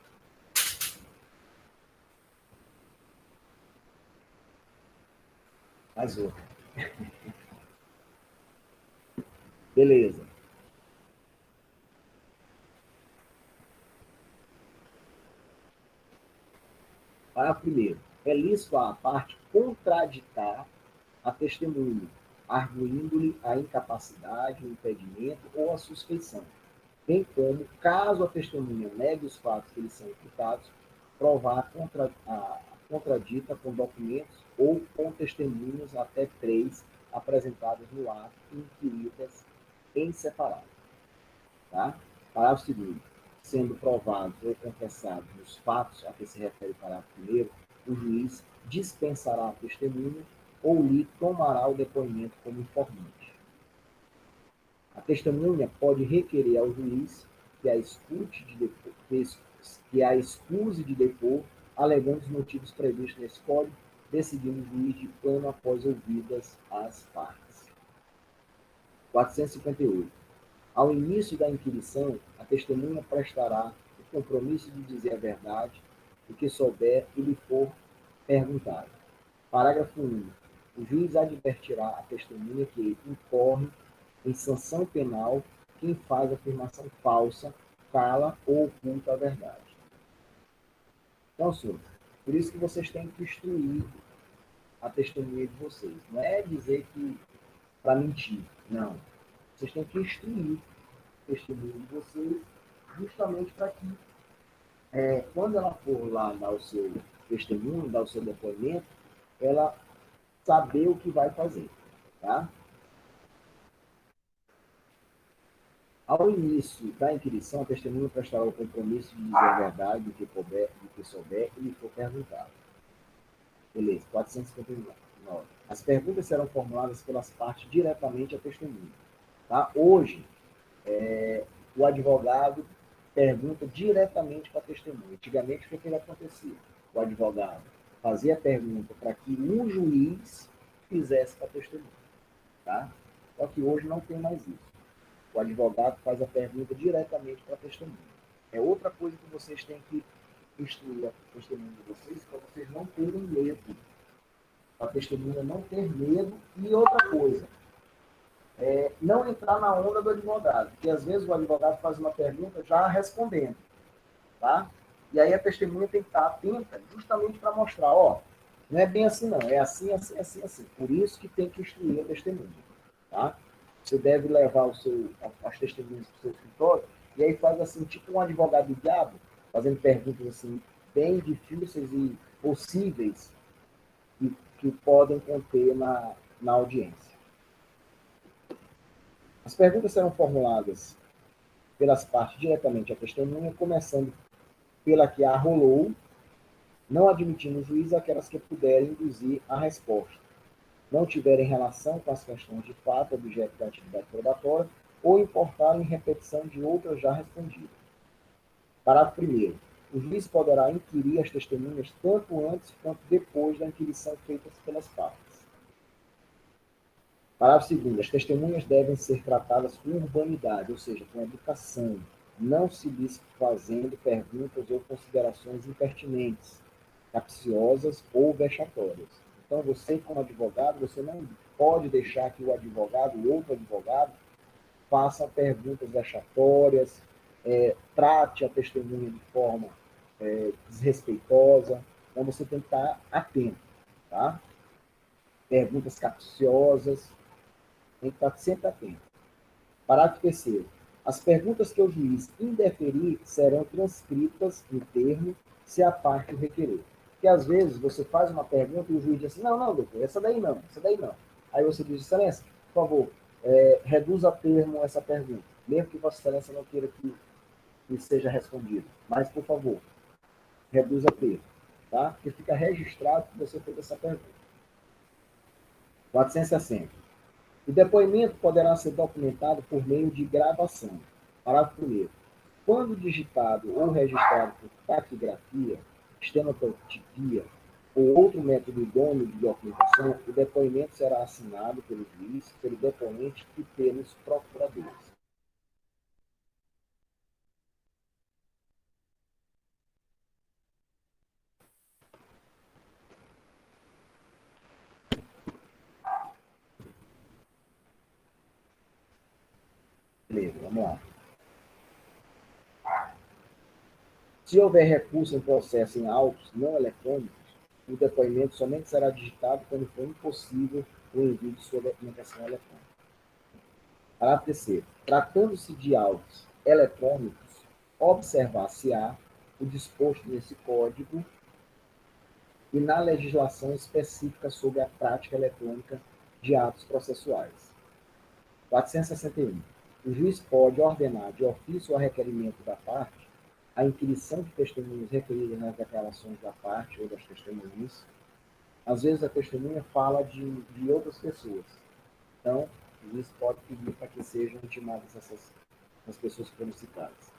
Mais outra. Beleza. Parágrafo 1º. É lícito à parte contraditar a testemunha, arguindo-lhe a incapacidade, o impedimento ou a suspeição, bem como, caso a testemunha negue os fatos que lhe são imputados, provar a contradita com documentos ou com testemunhas até 3 apresentadas no ato e inquiridas em separado. Tá? Parágrafo 2º. Sendo provados ou confessados os fatos a que se refere o parágrafo 1º, o juiz dispensará a testemunha ou lhe tomará o depoimento como informante. A testemunha pode requerer ao juiz que a excuse de depor, alegando os motivos previstos nesse código, decidindo o juiz de plano após ouvidas as partes. 458. Ao início da inquirição, a testemunha prestará o compromisso de dizer a verdade, o que souber e lhe for perguntado. Parágrafo 1. O juiz advertirá a testemunha que incorre em sanção penal quem faz afirmação falsa, cala ou oculta a verdade. Então, senhor, por isso que vocês têm que instruir a testemunha de vocês. Não é dizer que para mentir, não. Vocês têm que instruir o testemunho de vocês justamente para que, quando ela for lá dar o seu testemunho, dar o seu depoimento, ela saber o que vai fazer, tá? Ao início da inquirição, a testemunha prestará o compromisso de dizer a verdade do que souber e lhe for perguntado. Beleza, 459. As perguntas serão formuladas pelas partes diretamente à testemunha. Tá? Hoje, o advogado pergunta diretamente para a testemunha. Antigamente, o que ele acontecia? O advogado fazia a pergunta para que um juiz fizesse para a testemunha. Tá? Só que hoje não tem mais isso. O advogado faz a pergunta diretamente para a testemunha. É outra coisa que vocês têm que instruir a testemunha de vocês, para vocês não terem medo. A testemunha não ter medo. E outra coisa, não entrar na onda do advogado, porque às vezes o advogado faz uma pergunta já respondendo, tá? E aí a testemunha tem que estar atenta justamente para mostrar, ó, não é bem assim não, é assim, assim, assim, assim. Por isso que tem que instruir a testemunha, tá? Você deve levar as testemunhas para o seu escritório e aí faz assim, tipo um advogado do diabo, fazendo perguntas assim, bem difíceis e possíveis que podem conter na audiência. As perguntas serão formuladas pelas partes diretamente à testemunha, começando pela que a arrolou, não admitindo o juiz aquelas que puderem induzir a resposta, não tiverem relação com as questões de fato, objeto da atividade probatória, ou importarem em repetição de outras já respondidas. Parágrafo 1º. O juiz poderá inquirir as testemunhas tanto antes quanto depois da inquirição feita pelas partes. Parágrafo 2º. As testemunhas devem ser tratadas com urbanidade, ou seja, com educação, não se lhes fazendo perguntas ou considerações impertinentes, capciosas ou vexatórias. Então, você, como advogado, você não pode deixar que o advogado, o outro advogado, faça perguntas vexatórias, trate a testemunha de forma desrespeitosa. Então, você tem que estar atento, tá? Perguntas capciosas, tem que estar sempre atento. Parágrafo 3º. As perguntas que o juiz indeferir serão transcritas em termo, se a parte o requerer. Porque, às vezes, você faz uma pergunta e o juiz diz assim, não, doutor, essa daí não. Aí você diz, excelência, por favor, reduza a termo essa pergunta. Mesmo que vossa excelência não queira que seja respondido. Mas, por favor, reduza a termo. Tá? Porque fica registrado que você fez essa pergunta. 460. O depoimento poderá ser documentado por meio de gravação. Parágrafo 1º. Quando digitado ou registrado por taquigrafia, estenotipia ou outro método idôneo de documentação, o depoimento será assinado pelo juiz, pelo depoente e pelos procuradores. Beleza, vamos lá. Se houver recurso em processo em autos não eletrônicos, o depoimento somente será digitado quando for impossível o envio de sua documentação eletrônica. Parágrafo 3º. Tratando-se de autos eletrônicos, observar-se-á o disposto nesse código e na legislação específica sobre a prática eletrônica de atos processuais. 461. O juiz pode ordenar, de ofício ou a requerimento da parte, a inquirição de testemunhas referidas nas declarações da parte ou das testemunhas. Às vezes a testemunha fala de outras pessoas. Então, o juiz pode pedir para que sejam intimadas essas pessoas que foram citadas.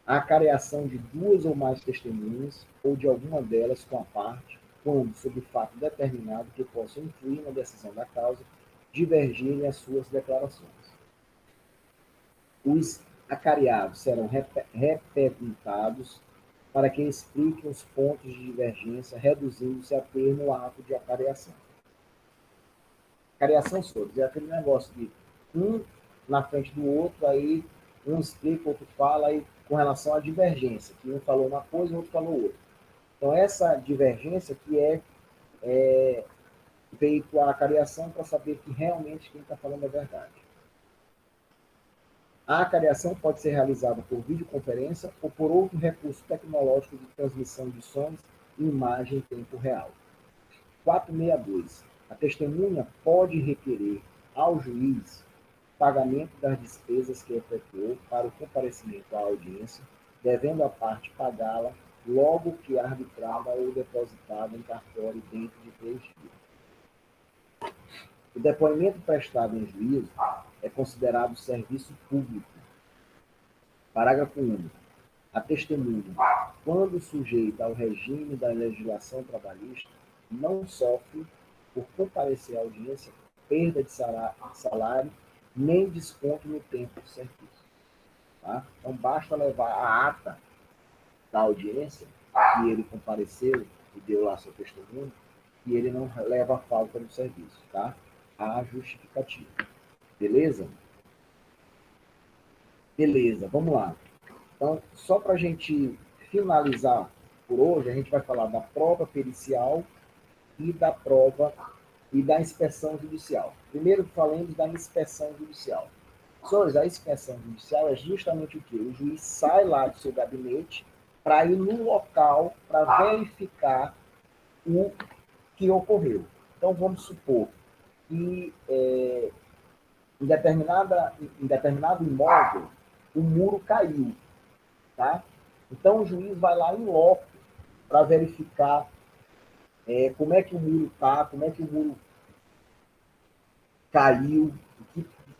A acareação de duas ou mais testemunhas ou de alguma delas com a parte, quando, sob fato determinado que possa influir na decisão da causa, divergirem as suas declarações. Os acareados serão reperguntados para que expliquem os pontos de divergência, reduzindo-se a termo o ato de acareação. Acareação sobre é aquele negócio de um na frente do outro, aí um explica, o outro fala, aí com relação à divergência, que um falou uma coisa e o outro falou outra. Então, essa divergência que é feito a acareação para saber que realmente quem está falando é verdade. A acareação pode ser realizada por videoconferência ou por outro recurso tecnológico de transmissão de sons e imagem em tempo real. 462. A testemunha pode requerer ao juiz pagamento das despesas que efetuou para o comparecimento à audiência, devendo a parte pagá-la logo que arbitrada ou depositada em cartório dentro de 3 dias. O depoimento prestado em juízo é considerado serviço público. Parágrafo único. A testemunha, quando sujeita ao regime da legislação trabalhista, não sofre, por comparecer à audiência, perda de salário, nem desconto no tempo de serviço. Tá? Então, basta levar a ata da audiência, que ele compareceu e deu lá seu testemunho, e ele não leva a falta no serviço. Tá? A justificativa. Beleza? Beleza, vamos lá. Então, só para a gente finalizar por hoje, a gente vai falar da prova pericial e da prova e da inspeção judicial. Primeiro, falemos da inspeção judicial. Senhores, a inspeção judicial é justamente o quê? O juiz sai lá do seu gabinete para ir no local para verificar o que ocorreu. Então, vamos supor que em determinado imóvel, o muro caiu. Tá? Então, o juiz vai lá em loco para verificar como é que o muro está, como é que o muro caiu,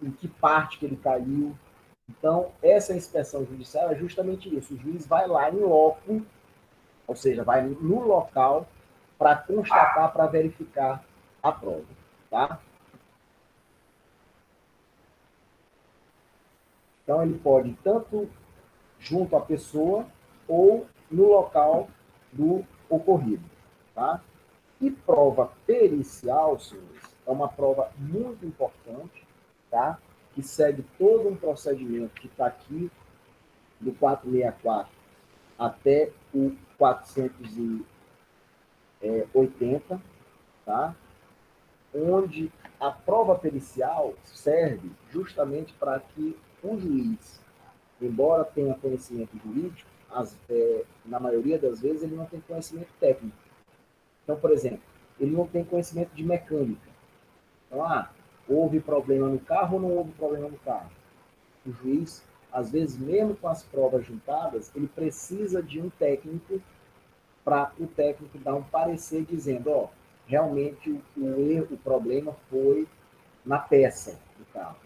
em que parte que ele caiu. Então, essa inspeção judicial é justamente isso. O juiz vai lá em loco, ou seja, vai no local para constatar, para verificar a prova. Tá? Então, ele pode tanto junto à pessoa ou no local do ocorrido. Tá? E prova pericial, senhores, é uma prova muito importante, tá? Que segue todo um procedimento que está aqui, do 464 até o 480, tá? Onde a prova pericial serve justamente para que o juiz, embora tenha conhecimento jurídico, na maioria das vezes ele não tem conhecimento técnico. Então, por exemplo, ele não tem conhecimento de mecânica. Então, houve problema no carro ou não houve problema no carro? O juiz, às vezes, mesmo com as provas juntadas, ele precisa de um técnico para o técnico dar um parecer dizendo, realmente o problema foi na peça do carro.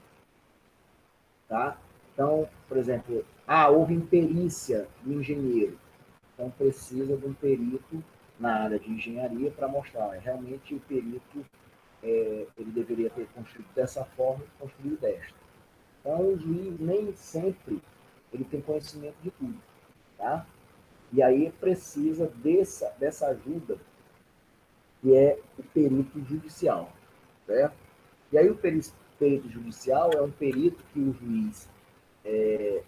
Tá? Então, por exemplo, houve imperícia do engenheiro. Então, precisa de um perito na área de engenharia para mostrar, realmente o perito ele deveria ter construído dessa forma e construído desta. Então, o juiz nem sempre ele tem conhecimento de tudo. Tá? E aí precisa dessa ajuda, que é o perito judicial. Certo? E aí o perito judicial é um perito que o juiz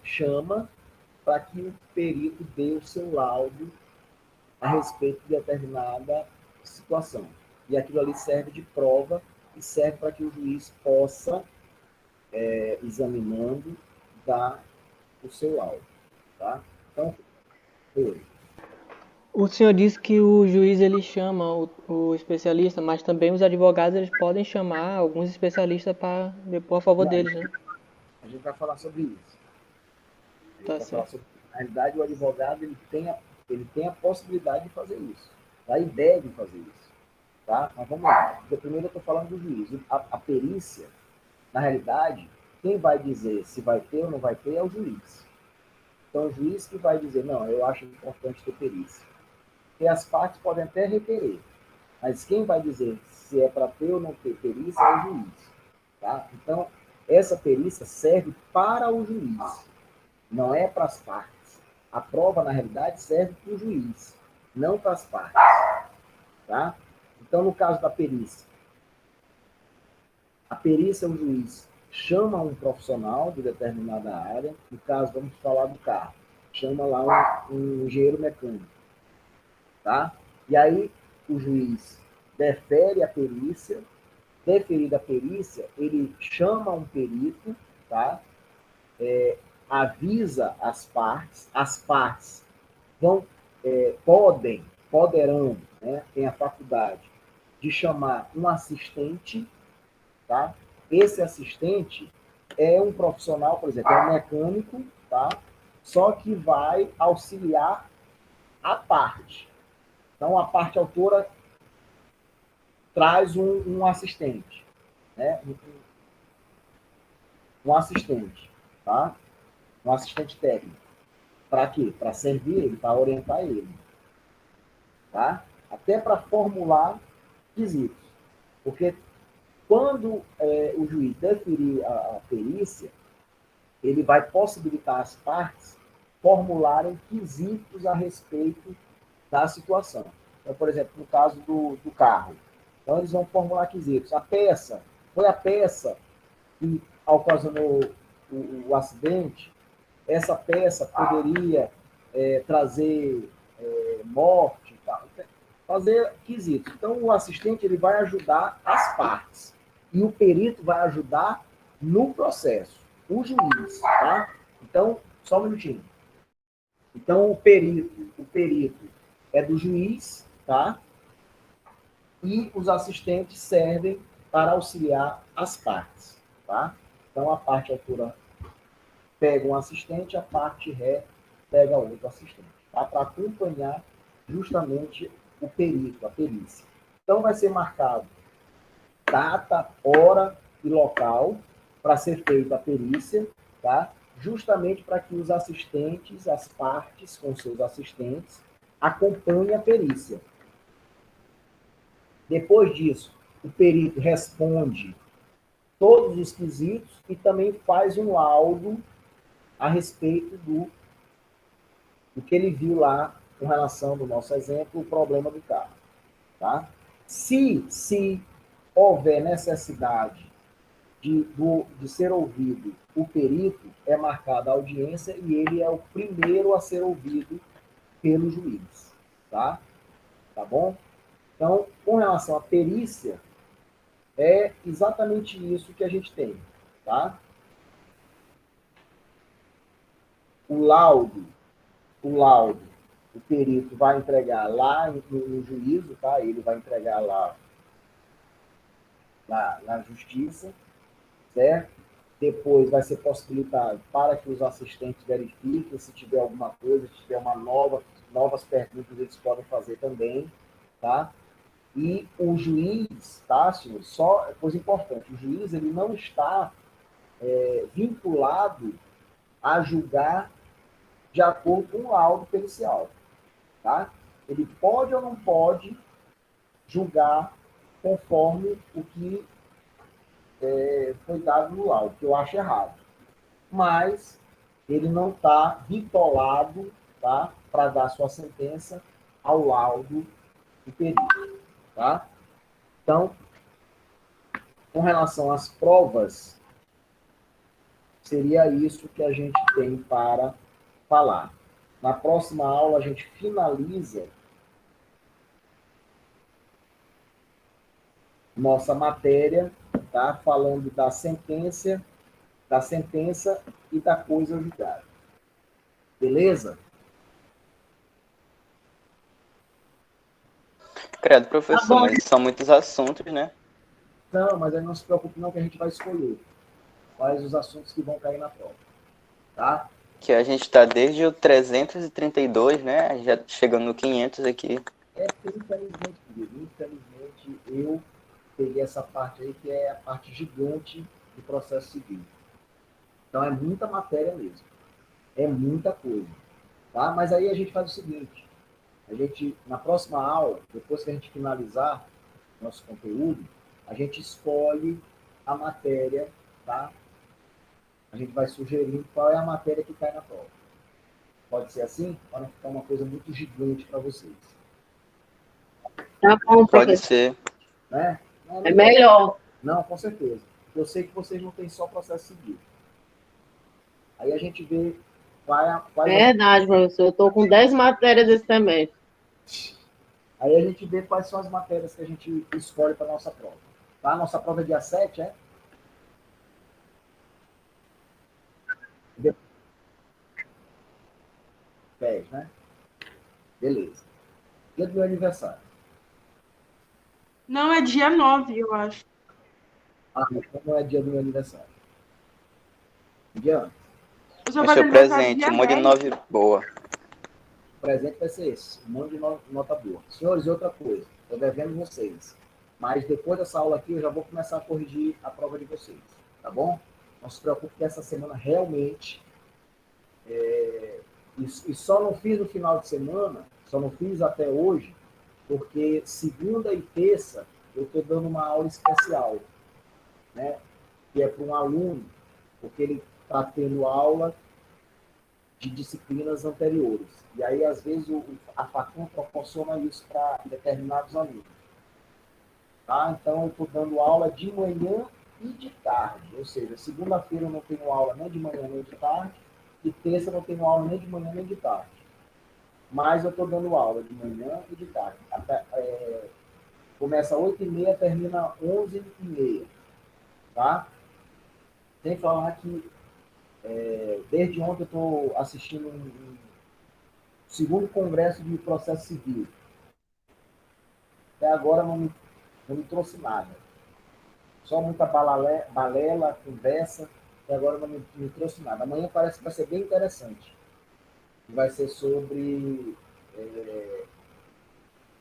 chama para que o perito dê o seu laudo a respeito de determinada situação. E aquilo ali serve de prova e serve para que o juiz possa, examinando, dar o seu laudo. Tá? Então, O senhor disse que o juiz ele chama o especialista, mas também os advogados eles podem chamar alguns especialistas para depor a favor deles, né? A gente vai falar sobre isso. Tá certo. Na realidade, o advogado ele tem a possibilidade de fazer isso. Tá? E deve fazer isso. Tá? Mas vamos lá. Porque primeiro eu estou falando do juiz. A perícia, na realidade, quem vai dizer se vai ter ou não vai ter é o juiz. Então, o juiz que vai dizer, não, eu acho importante ter perícia. E as partes podem até requerer. Mas quem vai dizer se é para ter ou não ter perícia é o juiz. Tá? Então, essa perícia serve para o juiz. Não é para as partes. A prova, na realidade, serve para o juiz, não para as partes. Tá? Então, no caso da perícia, a perícia, o juiz chama um profissional de determinada área, no caso, vamos falar do carro, chama lá um engenheiro mecânico. Tá? E aí, o juiz defere a perícia, deferida a perícia, ele chama um perito, tá? Avisa as partes poderão, né, tem a faculdade de chamar um assistente, tá? Esse assistente é um profissional, por exemplo, é um mecânico, tá? Só que vai auxiliar a parte. Então, a parte autora traz um assistente, né? Um assistente, tá? Um assistente técnico. Para quê? Para servir ele, para orientar ele, tá? Até para formular quesitos. Porque quando o juiz deferir a perícia, ele vai possibilitar as partes formularem quesitos a respeito da situação. Então, por exemplo, no caso do carro, então eles vão formular quesitos. Foi a peça que ocasionou o acidente, essa peça poderia trazer morte, tá? Fazer quesitos. Então, o assistente ele vai ajudar as partes e o perito vai ajudar no processo, o juiz, tá? Então, só um minutinho. Então, o perito é do juiz, tá? E os assistentes servem para auxiliar as partes, tá? Então, a parte autora pega um assistente, a parte ré pega outro assistente, tá? Para acompanhar justamente o perito, a perícia. Então, vai ser marcado data, hora e local para ser feita a perícia, tá? Justamente para que os assistentes, as partes com seus assistentes, acompanhem a perícia. Depois disso, o perito responde todos os quesitos e também faz um laudo a respeito do que ele viu lá com relação, no nosso exemplo, o problema do carro. Tá? Se houver necessidade de ser ouvido o perito, é marcada a audiência e ele é o primeiro a ser ouvido pelo juiz. Tá? Tá bom? Então, com relação à perícia, é exatamente isso que a gente tem. Tá? O laudo, o perito vai entregar lá no juízo, tá? Ele vai entregar lá na justiça, certo? Depois vai ser possibilitado para que os assistentes verifiquem se tiver alguma coisa, se tiver novas perguntas, eles podem fazer também, tá? E o juiz, tá, senhor? Só coisa importante, o juiz ele não está vinculado a julgar de acordo com o laudo pericial, tá? Ele pode ou não pode julgar conforme o que foi dado no laudo, que eu acho errado. Mas ele não está bitolado, tá, para dar sua sentença ao laudo do perito. Tá? Então, com relação às provas, seria isso que a gente tem para falar. Na próxima aula, a gente finaliza nossa matéria, tá? Falando da sentença e da coisa julgada. Beleza? Credo, professor, mas são muitos assuntos, né? Não, mas aí não se preocupe não que a gente vai escolher quais os assuntos que vão cair na prova. Tá? Que a gente está desde o 332, né? Já chegando no 500 aqui. Infelizmente, eu peguei essa parte aí, que é a parte gigante do processo civil. Então, é muita matéria mesmo. É muita coisa. Tá? Mas aí a gente faz o seguinte, na próxima aula, depois que a gente finalizar nosso conteúdo, a gente escolhe a matéria, tá? A gente vai sugerindo qual é a matéria que cai na prova. Pode ser assim? Para não ficar uma coisa muito gigante para vocês. Tá bom, Pode professor. ser. Né? É melhor. Não, com certeza. Eu sei que vocês não têm só processo civil. Aí a gente vê Verdade, professor. Eu estou com 10 matérias esse semestre. Aí a gente vê quais são as matérias que a gente escolhe para a nossa prova. Tá? Nossa prova é dia 7, é? 10, né? Beleza. Dia do meu aniversário. Não, é dia 9, eu acho. Ah, então não é dia do meu aniversário. Dia antes. Eu só O faço seu aniversário presente, dia um monte de 10. nove boa. O presente vai ser esse, um monte de nota boa. Senhores, outra coisa, estou devendo vocês. Mas depois dessa aula aqui, eu já vou começar a corrigir a prova de vocês. Tá bom? Não se preocupe que essa semana realmente... E só não fiz no final de semana, só não fiz até hoje, porque segunda e terça eu estou dando uma aula especial, né? Que é para um aluno, porque ele está tendo aula de disciplinas anteriores. E aí, às vezes, a Facom proporciona isso para determinados alunos. Tá? Então, eu estou dando aula de manhã e de tarde. Ou seja, segunda-feira eu não tenho aula nem de manhã nem de tarde, e terça eu não tenho aula nem de manhã nem de tarde. Mas eu estou dando aula de manhã e de tarde. Começa às 8h30, termina às 11h30. Tá? Sem falar que desde ontem eu estou assistindo um segundo congresso de processo civil. Até agora não me trouxe nada. Só muita balela, conversa, até agora não me trouxe nada. Amanhã parece que vai ser bem interessante. Vai ser sobre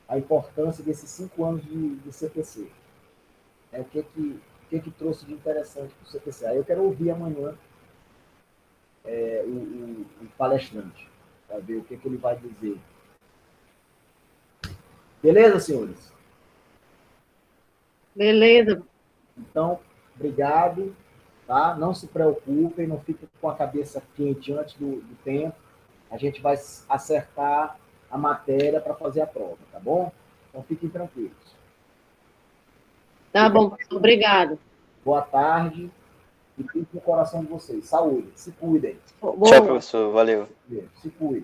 a importância desses 5 anos de CPC. O que trouxe de interessante para o CPC? Aí eu quero ouvir amanhã o palestrante, para ver o que ele vai dizer. Beleza, senhores? Beleza. Então, obrigado. Tá? Não se preocupem, não fiquem com a cabeça quente antes do tempo. A gente vai acertar a matéria para fazer a prova, tá bom? Então, fiquem tranquilos. Tá bom, obrigado. Boa tarde e fique no coração de vocês. Saúde, se cuidem. Tchau, professor. Valeu. Se cuidem.